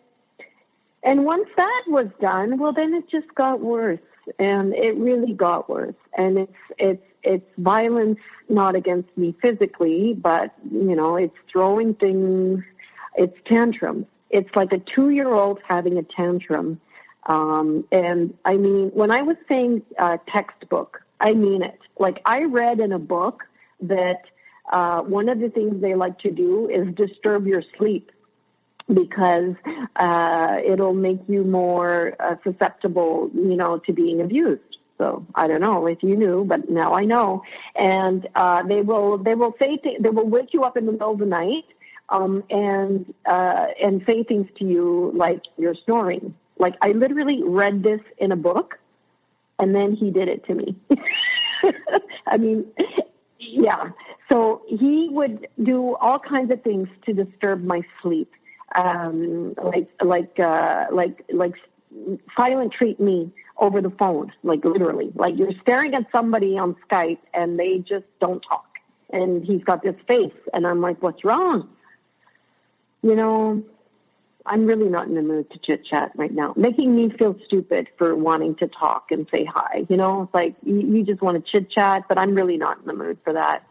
once that was done, well, then it just got worse, and it really got worse. And it's violence, not against me physically, but, you know, it's throwing things, it's tantrums. It's like a 2-year-old having a tantrum. And I mean, when I was saying textbook, I mean it. Like, I read in a book that one of the things they like to do is disturb your sleep, because it'll make you more susceptible, you know, to being abused. So I don't know if you knew, but now I know. And they will wake you up in the middle of the night and say things to you like you're snoring. Like, I literally read this in a book, and then he did it to me. I mean, yeah. So he would do all kinds of things to disturb my sleep. Like silent treat me, over the phone, like literally. Like you're staring at somebody on Skype and they just don't talk. And he's got this face. And I'm like, what's wrong? You know, I'm really not in the mood to chit-chat right now. Making me feel stupid for wanting to talk and say hi. You know, it's like you just want to chit-chat, but I'm really not in the mood for that,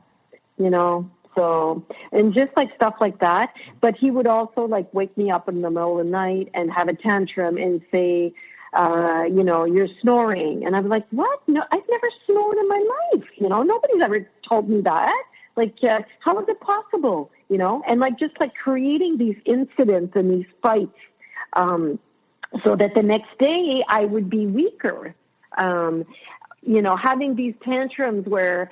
you know. So, and just like stuff like that. But he would also like wake me up in the middle of the night and have a tantrum and say, you know, you're snoring. And I'm like, what? No, I've never snored in my life. You know, nobody's ever told me that. Like, how is it possible? You know, and like just like creating these incidents and these fights, so that the next day I would be weaker. You know, having these tantrums where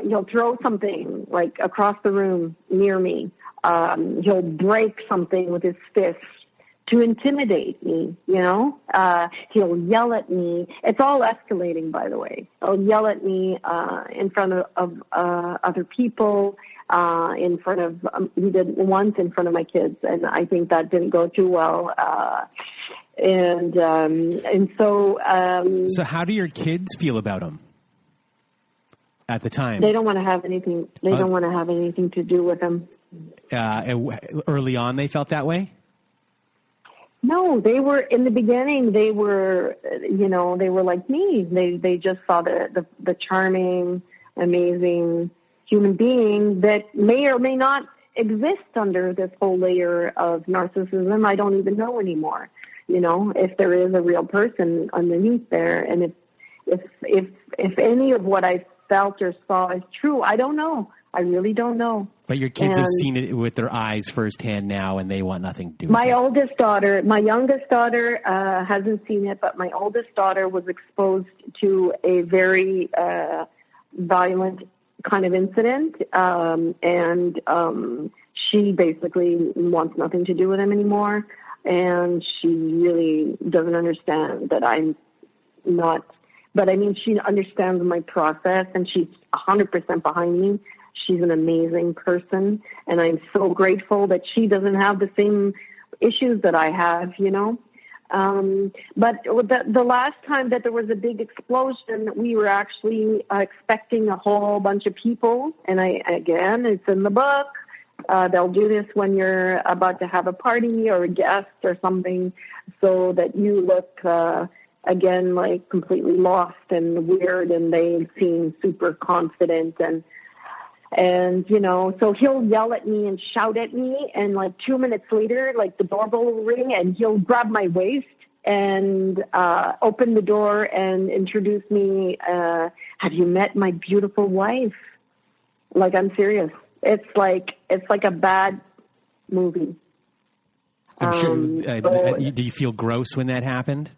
he'll throw something like across the room near me. He'll break something with his fist to intimidate me, you know. He'll yell at me. It's all escalating, by the way. He'll yell at me in front of other people, in front of, he did once in front of my kids, and I think that didn't go too well. And so... So how do your kids feel about him at the time? They don't want to have anything. They don't want to have anything to do with him. Early on, they felt that way? No, they were, in the beginning, they were, you know, they were like me. They just saw the charming, amazing human being that may or may not exist under this whole layer of narcissism. I don't even know anymore. You know, if there is a real person underneath there, and if any of what I felt or saw is true, I don't know. I really don't know. But your kids have seen it with their eyes firsthand now, and they want nothing to do with it. My oldest daughter, my youngest daughter hasn't seen it, but my oldest daughter was exposed to a very violent kind of incident, and she basically wants nothing to do with him anymore. And she really doesn't understand that I'm not, but I mean, she understands my process, and she's 100% behind me. She's an amazing person, and I'm so grateful that she doesn't have the same issues that I have, you know. But the last time that there was a big explosion, we were actually expecting a whole bunch of people, and again, it's in the book. They'll do this when you're about to have a party or a guest or something, so that you look, again, like completely lost and weird, and they seem super confident. And, you know, so he'll yell at me and shout at me, and like 2 minutes later, like the doorbell will ring, and he'll grab my waist and open the door and introduce me. Have you met my beautiful wife? Like, I'm serious. It's like a bad movie. I'm sure. Do you feel gross when that happened?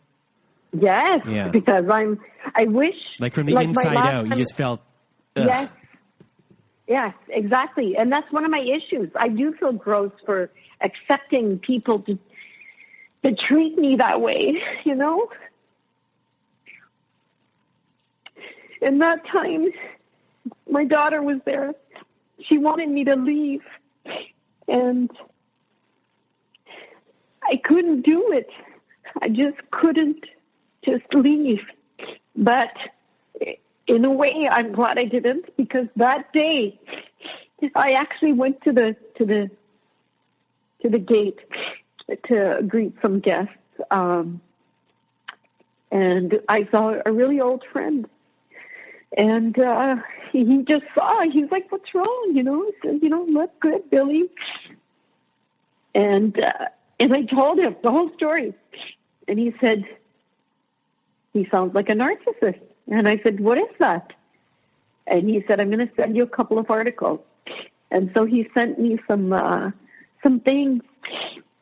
Yes, yeah. Because I wish, like from the inside out, you just felt. Ugh. Yes, exactly, and that's one of my issues. I do feel gross for accepting people to treat me that way, you know. And that time, my daughter was there. She wanted me to leave, and I couldn't do it. I just couldn't just leave. But in a way, I'm glad I didn't, because that day I actually went to the gate to greet some guests, and I saw a really old friend. And he just saw. He's like, "What's wrong?" You know, he said, "You don't look good, Billie." And I told him the whole story, and he said, "He sounds like a narcissist." And I said, "What is that?" And he said, "I'm going to send you a couple of articles." And so he sent me some things,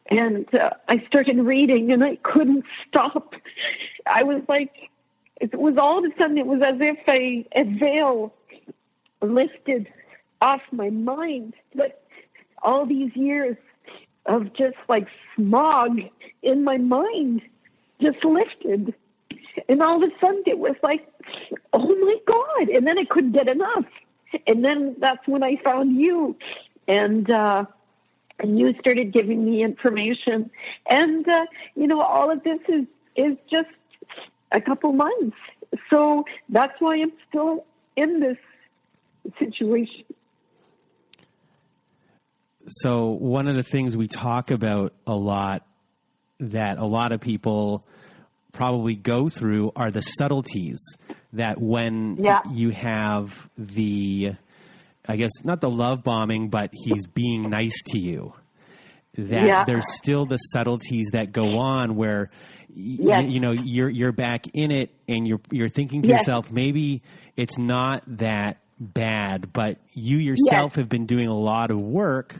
and I started reading, and I couldn't stop. I was like. It was all of a sudden, it was as if a veil lifted off my mind. Like all these years of just like smog in my mind just lifted. And all of a sudden it was like, oh my God. And then I couldn't get enough. And then that's when I found you. And you started giving me information. And, you know, all of this is just a couple months. So that's why I'm still in this situation. So one of the things we talk about a lot that a lot of people probably go through are the subtleties that when you have the, I guess, not the love bombing, but he's being nice to you, that there's still the subtleties that go on where, you know, you're back in it and you're thinking to yourself, maybe it's not that bad, but you yourself have been doing a lot of work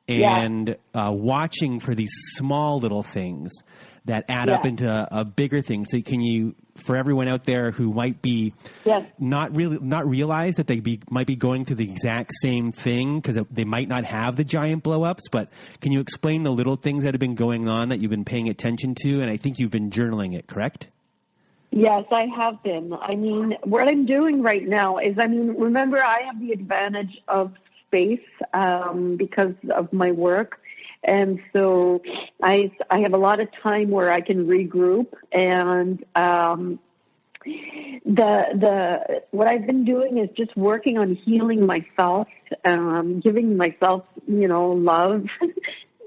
and watching for these small little things that add up into a bigger thing. So can you, for everyone out there who might be not realize that they might be going through the exact same thing because they might not have the giant blow-ups, but can you explain the little things that have been going on that you've been paying attention to? And I think you've been journaling it, correct? Yes, I have been. I mean, what I'm doing right now is, remember, I have the advantage of space because of my work. And so I have a lot of time where I can regroup, and what I've been doing is just working on healing myself, giving myself, love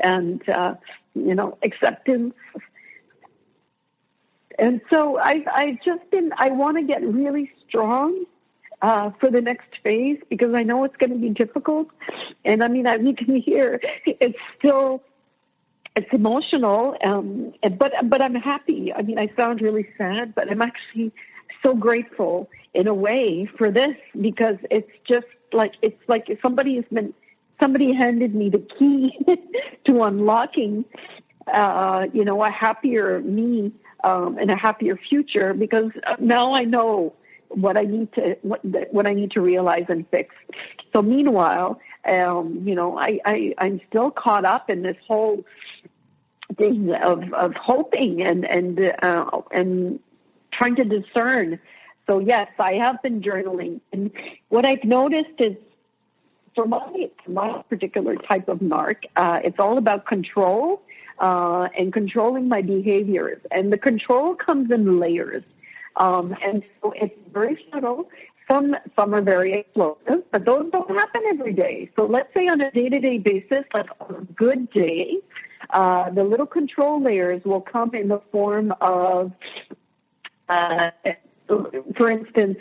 and acceptance. And so I want to get really strong for the next phase, because I know it's going to be difficult. And you can hear it's emotional, but I'm happy. I sound really sad, but I'm actually so grateful in a way for this, because it's like somebody handed me the key to unlocking, a happier me and a happier future, because now I know what I need to realize and fix. So meanwhile, I'm still caught up in this whole thing of hoping and trying to discern. So yes, I have been journaling, and what I've noticed is, for my particular type of narc, it's all about control and controlling my behaviors, and the control comes in layers. And so it's very subtle. Some are very explosive, but those don't happen every day. So let's say on a day-to-day basis, like on a good day, the little control layers will come in the form of, for instance,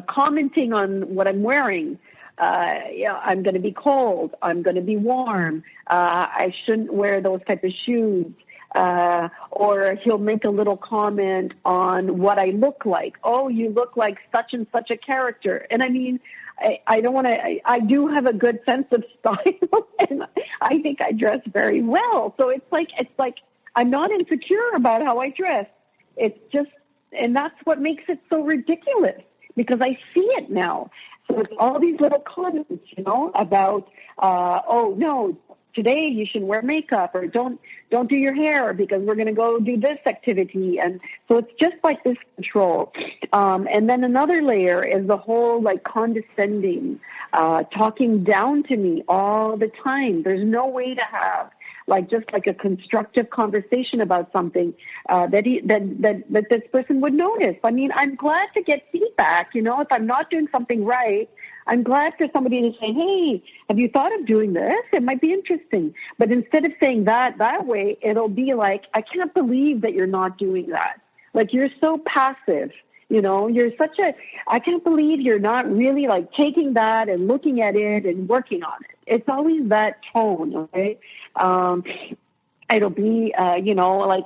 commenting on what I'm wearing. I'm going to be cold. I'm going to be warm. I shouldn't wear those type of shoes. Or he'll make a little comment on what I look like. Oh, you look like such and such a character. And I don't want to, I do have a good sense of style, and I think I dress very well. So it's like, I'm not insecure about how I dress. It's just, and that's what makes it so ridiculous, because I see it now. So it's all these little comments, about, oh no, today you should wear makeup, or don't do your hair because we're going to go do this activity. And so it's just like this control. And then another layer is the whole condescending, talking down to me all the time. There's no way to have just a constructive conversation about something that this person would notice. I'm glad to get feedback. If I'm not doing something right, I'm glad for somebody to say, hey, have you thought of doing this? It might be interesting. But instead of saying that way, it'll be like, I can't believe that you're not doing that. You're so passive. You're I can't believe you're not really taking that and looking at it and working on it. It's always that tone, okay? It'll be,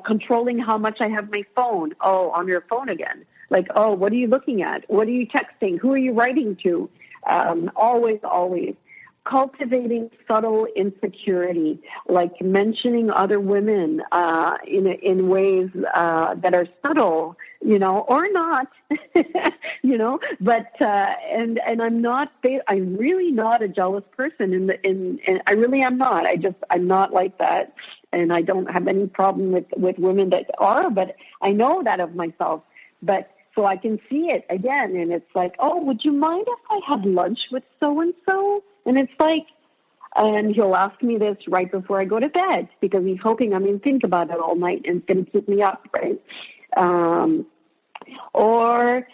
controlling how much I have my phone. Oh, on your phone again. Oh, what are you looking at? What are you texting? Who are you writing to? Always cultivating subtle insecurity, mentioning other women in ways that are subtle, or not, but and I'm really not a jealous person, and I really am not. I'm not like that, and I don't have any problem with women that are, but I know that of myself, but. So I can see it again, and it's like, oh, would you mind if I had lunch with so-and-so? And it's like, And he'll ask me this right before I go to bed because he's hoping I'm going to think about it all night and it's going to keep me up, right? Or,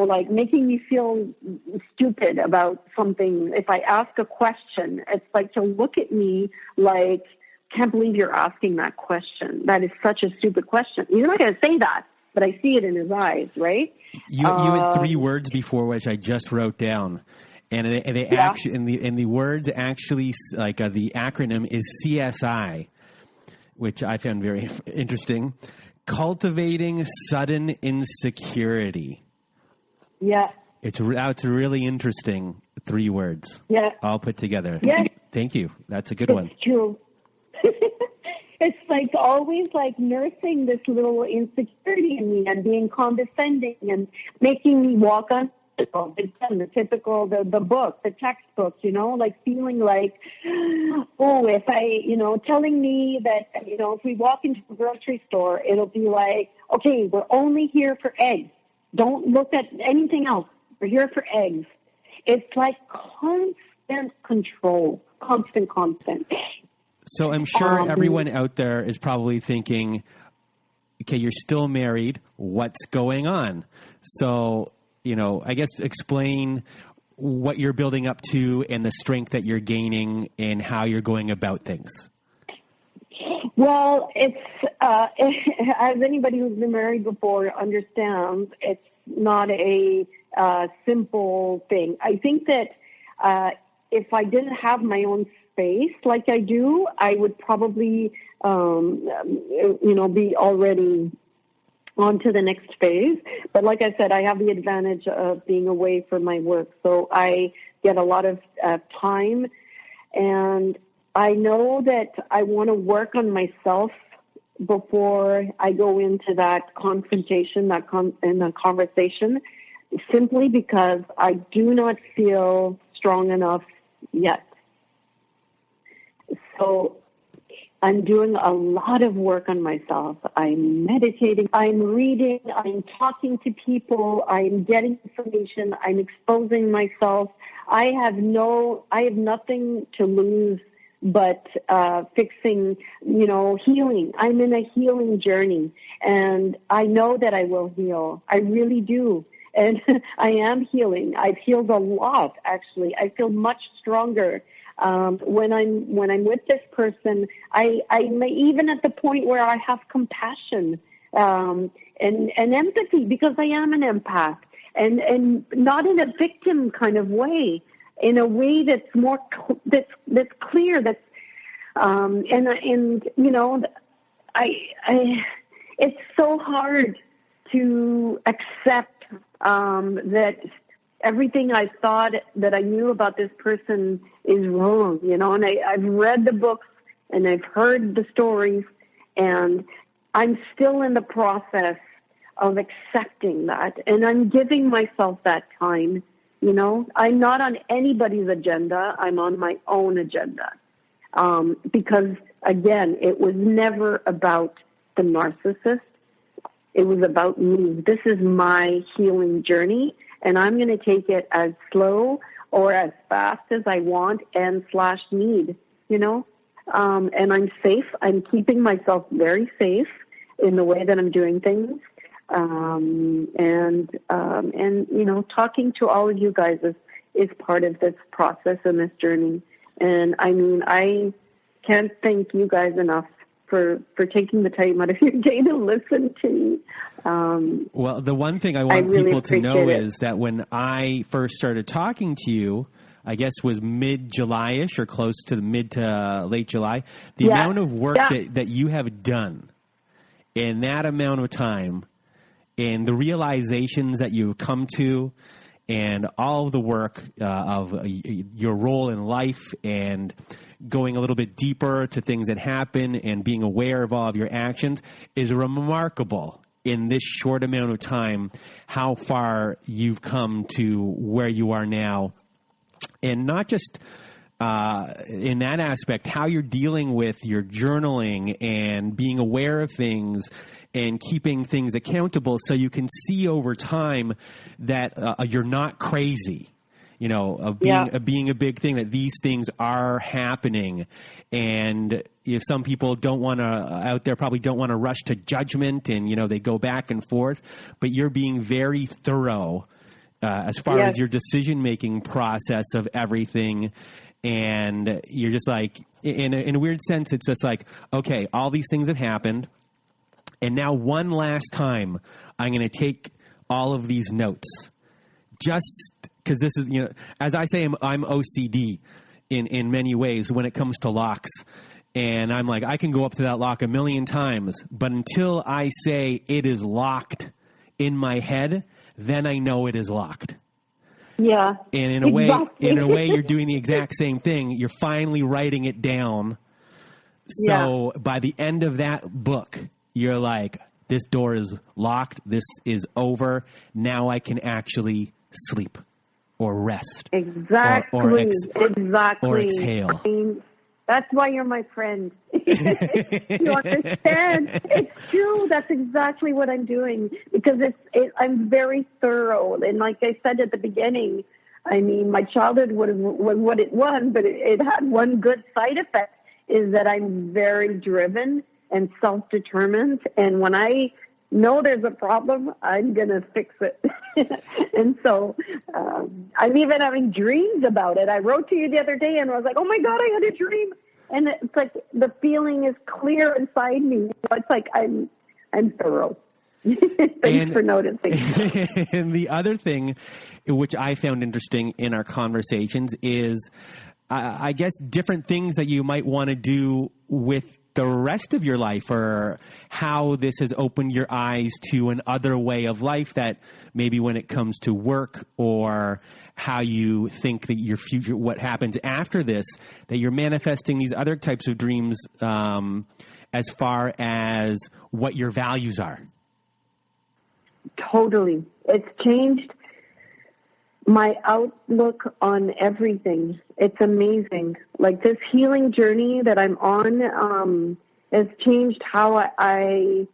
like making me feel stupid about something. If I ask a question, it's like he'll look at me like, can't believe you're asking that question. That is such a stupid question. He's not going to say that, but I see it in his eyes, right? You had 3 words before which I just wrote down. And they actually, in the words actually, like the acronym is CSI, which I found very interesting. Cultivating sudden insecurity. Yeah. It's really interesting. 3 words. Yeah. All put together. Yeah. Thank you. That's a good one. It's true. It's like always like nursing this little insecurity in me and being condescending and making me walk on the typical, the book, the textbook, like feeling like, if I, telling me that, if we walk into a grocery store, it'll be like, okay, we're only here for eggs. Don't look at anything else. We're here for eggs. It's like constant control, constant. So I'm sure everyone out there is probably thinking, okay, you're still married. What's going on? So, I guess explain what you're building up to and the strength that you're gaining and how you're going about things. Well, it's, as anybody who's been married before understands, it's not a simple thing. I think that if I didn't have my own space like I do, I would probably, be already on to the next phase. But like I said, I have the advantage of being away from my work. So I get a lot of time, and I know that I want to work on myself before I go into that confrontation, that conversation, simply because I do not feel strong enough yet. So I'm doing a lot of work on myself. I'm meditating, I'm reading, I'm talking to people, I'm getting information, I'm exposing myself. I have nothing to lose but fixing, healing. I'm in a healing journey, and I know that I will heal. I really do. And I am healing. I've healed a lot, actually. I feel much stronger. When I'm with this person, I'm even at the point where I have compassion, and empathy, because I am an empath, and not in a victim kind of way, in a way that's more, that's clear, that's, it's so hard to accept, that everything I thought that I knew about this person is wrong, and I've read the books and I've heard the stories, and I'm still in the process of accepting that, and I'm giving myself that time, I'm not on anybody's agenda, I'm on my own agenda, because again, it was never about the narcissist, it was about me. This is my healing journey, and I'm going to take it as slow or as fast as I want and /need, and I'm safe. I'm keeping myself very safe in the way that I'm doing things. And talking to all of you guys is part of this process and this journey. And I mean, I can't thank you guys enough for taking the time out of your day to listen to me. Well, the one thing I want people to know is that when I first started talking to you, I guess was mid-July-ish or close to the mid to late July, the amount of work that you have done in that amount of time and the realizations that you've come to and all of the work of your role in life and going a little bit deeper to things that happen and being aware of all of your actions is remarkable in this short amount of time, how far you've come to where you are now. And not just in that aspect, how you're dealing with your journaling and being aware of things and keeping things accountable so you can see over time that you're not crazy. of being a big thing, that these things are happening. And if some people out there probably don't want to rush to judgment, and, they go back and forth, but you're being very thorough as far as your decision-making process of everything. And you're just like, in a weird sense, it's just like, okay, all these things have happened. And now one last time, I'm going to take all of these notes, just because this is, as I say, I'm OCD in many ways when it comes to locks. And I'm like, I can go up to that lock a million times, but until I say it is locked in my head, then I know it is locked. Yeah. And in a way, you're doing the exact same thing. You're finally writing it down. So by the end of that book, you're like, this door is locked. This is over. Now I can actually sleep or rest. Exactly. Or exhale. I mean, that's why you're my friend. You understand? It's true. That's exactly what I'm doing, because I'm very thorough. And like I said at the beginning, I mean, my childhood was what it was, but it had one good side effect, is that I'm very driven and self-determined. And when I know there's a problem, I'm going to fix it. And so I'm even having dreams about it. I wrote to you the other day and I was like, oh my God, I had a dream. And it's like the feeling is clear inside me. It's like I'm thorough. Thanks for noticing. And the other thing, which I found interesting in our conversations, is I guess different things that you might want to do with the rest of your life, or how this has opened your eyes to an other way of life, that maybe when it comes to work, or how you think that your future, what happens after this, that you're manifesting these other types of dreams as far as what your values are. Totally. It's changed my outlook on everything. It's amazing. Like, this healing journey that I'm on has changed how I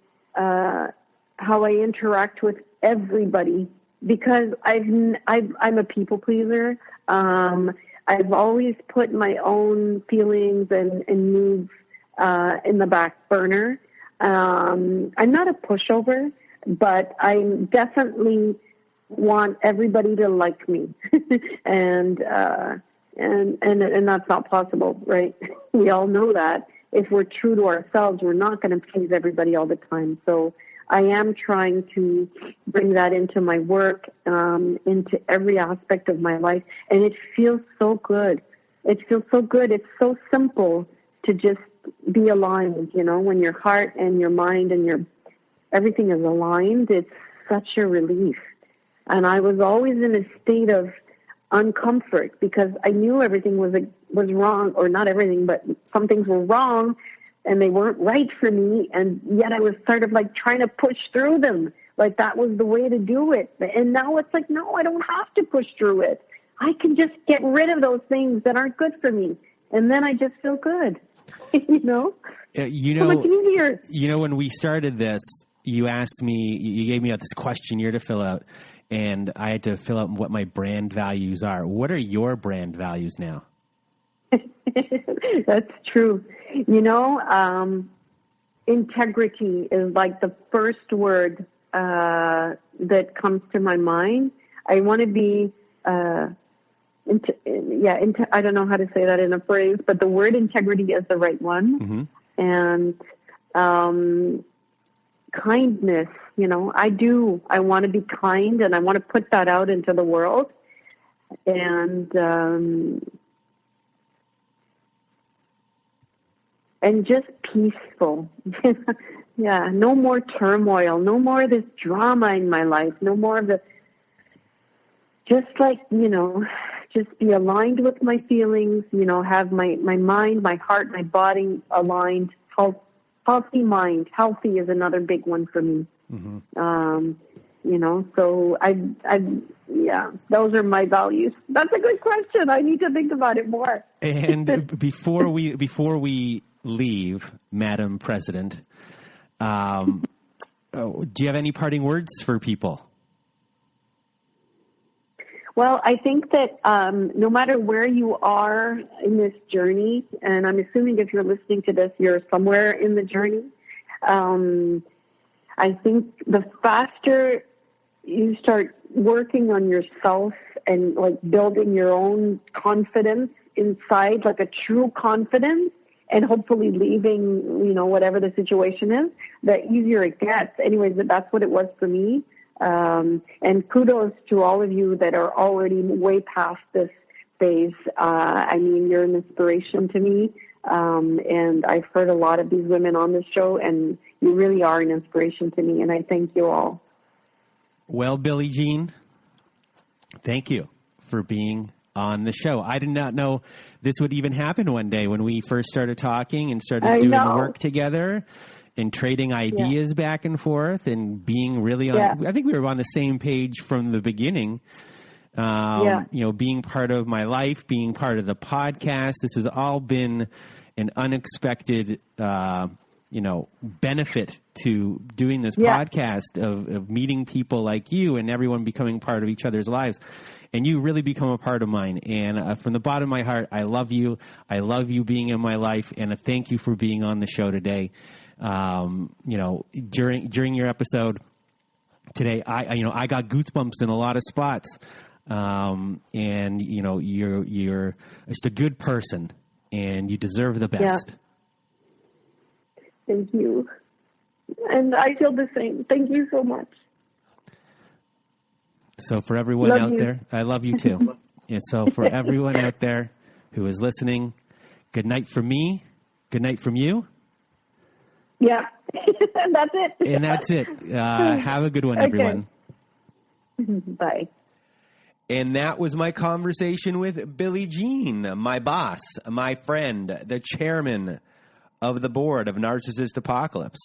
interact with everybody, because I'm a people pleaser. I've always put my own feelings and needs in the back burner. I'm not a pushover, but I definitely want everybody to like me. and that's not possible, right? We all know that. If we're true to ourselves, we're not going to please everybody all the time. So I am trying to bring that into my work, into every aspect of my life. And it feels so good. It feels so good. It's so simple to just be aligned, when your heart and your mind and everything is aligned. It's such a relief. And I was always in a state of uncomfort, because I knew everything was wrong, or not everything, but some things were wrong and they weren't right for me. And yet I was sort of like trying to push through them. Like that was the way to do it. And now it's like, no, I don't have to push through it. I can just get rid of those things that aren't good for me. And then I just feel good, so much easier. When we started this, you asked me, you gave me this questionnaire to fill out, and I had to fill out what my brand values are. What are your brand values now? That's true. Integrity is like the first word that comes to my mind. I want to be, I don't know how to say that in a phrase, but the word integrity is the right one. Mm-hmm. And kindness, I want to be kind, and I want to put that out into the world. And just peaceful. Yeah, no more turmoil, no more of this drama in my life, no more of just be aligned with my feelings, have my mind, my heart, my body aligned. Healthy mind. Healthy is another big one for me. Mm-hmm. So those are my values. That's a good question. I need to think about it more. And before we leave, Madam President, do you have any parting words for people? Well, I think that no matter where you are in this journey, and I'm assuming if you're listening to this, you're somewhere in the journey, I think the faster you start working on yourself and like building your own confidence inside, like a true confidence, and hopefully leaving, whatever the situation is, the easier it gets. Anyways, that's what it was for me. And kudos to all of you that are already way past this phase. You're an inspiration to me. And I've heard a lot of these women on this show, and you really are an inspiration to me. And I thank you all. Well, Billie Jean, thank you for being on the show. I did not know this would even happen one day when we first started talking and started doing the work together and trading ideas back and forth and being really on, I think we were on the same page from the beginning. Being part of my life, being part of the podcast. This has all been an unexpected, benefit to doing this podcast of meeting people like you and everyone becoming part of each other's lives. And you really become a part of mine. And from the bottom of my heart, I love you. I love you being in my life. And thank you for being on the show today. During your episode today, I got goosebumps in a lot of spots. And you're just a good person and you deserve the best. Yeah. Thank you. And I feel the same. Thank you so much. So for everyone out there, I love you too. And so for everyone out there who is listening, good night from me. Good night from you. Yeah. That's it. And that's it. Have a good one, everyone. Bye. And that was my conversation with Billie Jean, my boss, my friend, the chairman of the board of Narcissist Apocalypse.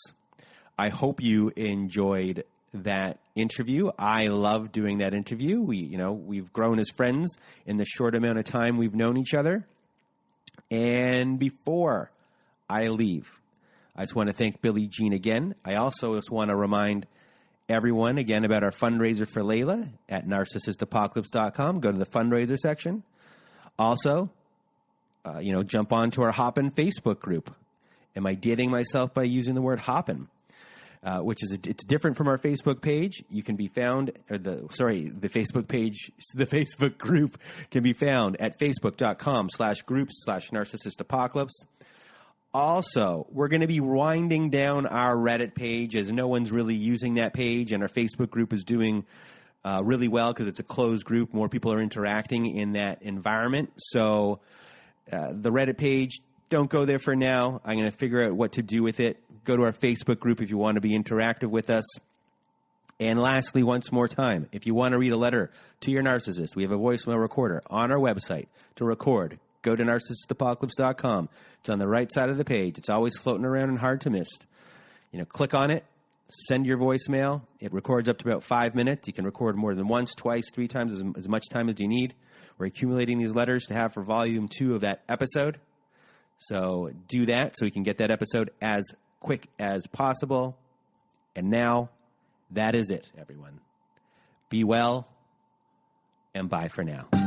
I hope you enjoyed that interview. I love doing that interview. We've grown as friends in the short amount of time we've known each other. And before I leave, I just want to thank Billie Jean again. I also just want to remind everyone again about our fundraiser for Layla at narcissistapocalypse.com. Go to the fundraiser section. Also, jump on to our Hoppin' Facebook group. Am I dating myself by using the word hoppin'? It's different from our Facebook page. You can be found, the Facebook page, the Facebook group can be found at facebook.com/groups/narcissistapocalypse. Also, we're going to be winding down our Reddit page as no one's really using that page, and our Facebook group is doing really well because it's a closed group. More people are interacting in that environment. So the Reddit page, don't go there for now. I'm going to figure out what to do with it. Go to our Facebook group if you want to be interactive with us. And lastly, once more time, if you want to read a letter to your narcissist, we have a voicemail recorder on our website to record. Go to narcissistapocalypse.com. It's on the right side of the page. It's always floating around and hard to miss. Click on it, send your voicemail. It records up to about 5 minutes. You can record more than once, twice, 3 times, as much time as you need. We're accumulating these letters to have for volume 2 of that episode. So do that so we can get that episode as quick as possible. And now, that is it, everyone. Be well, and bye for now.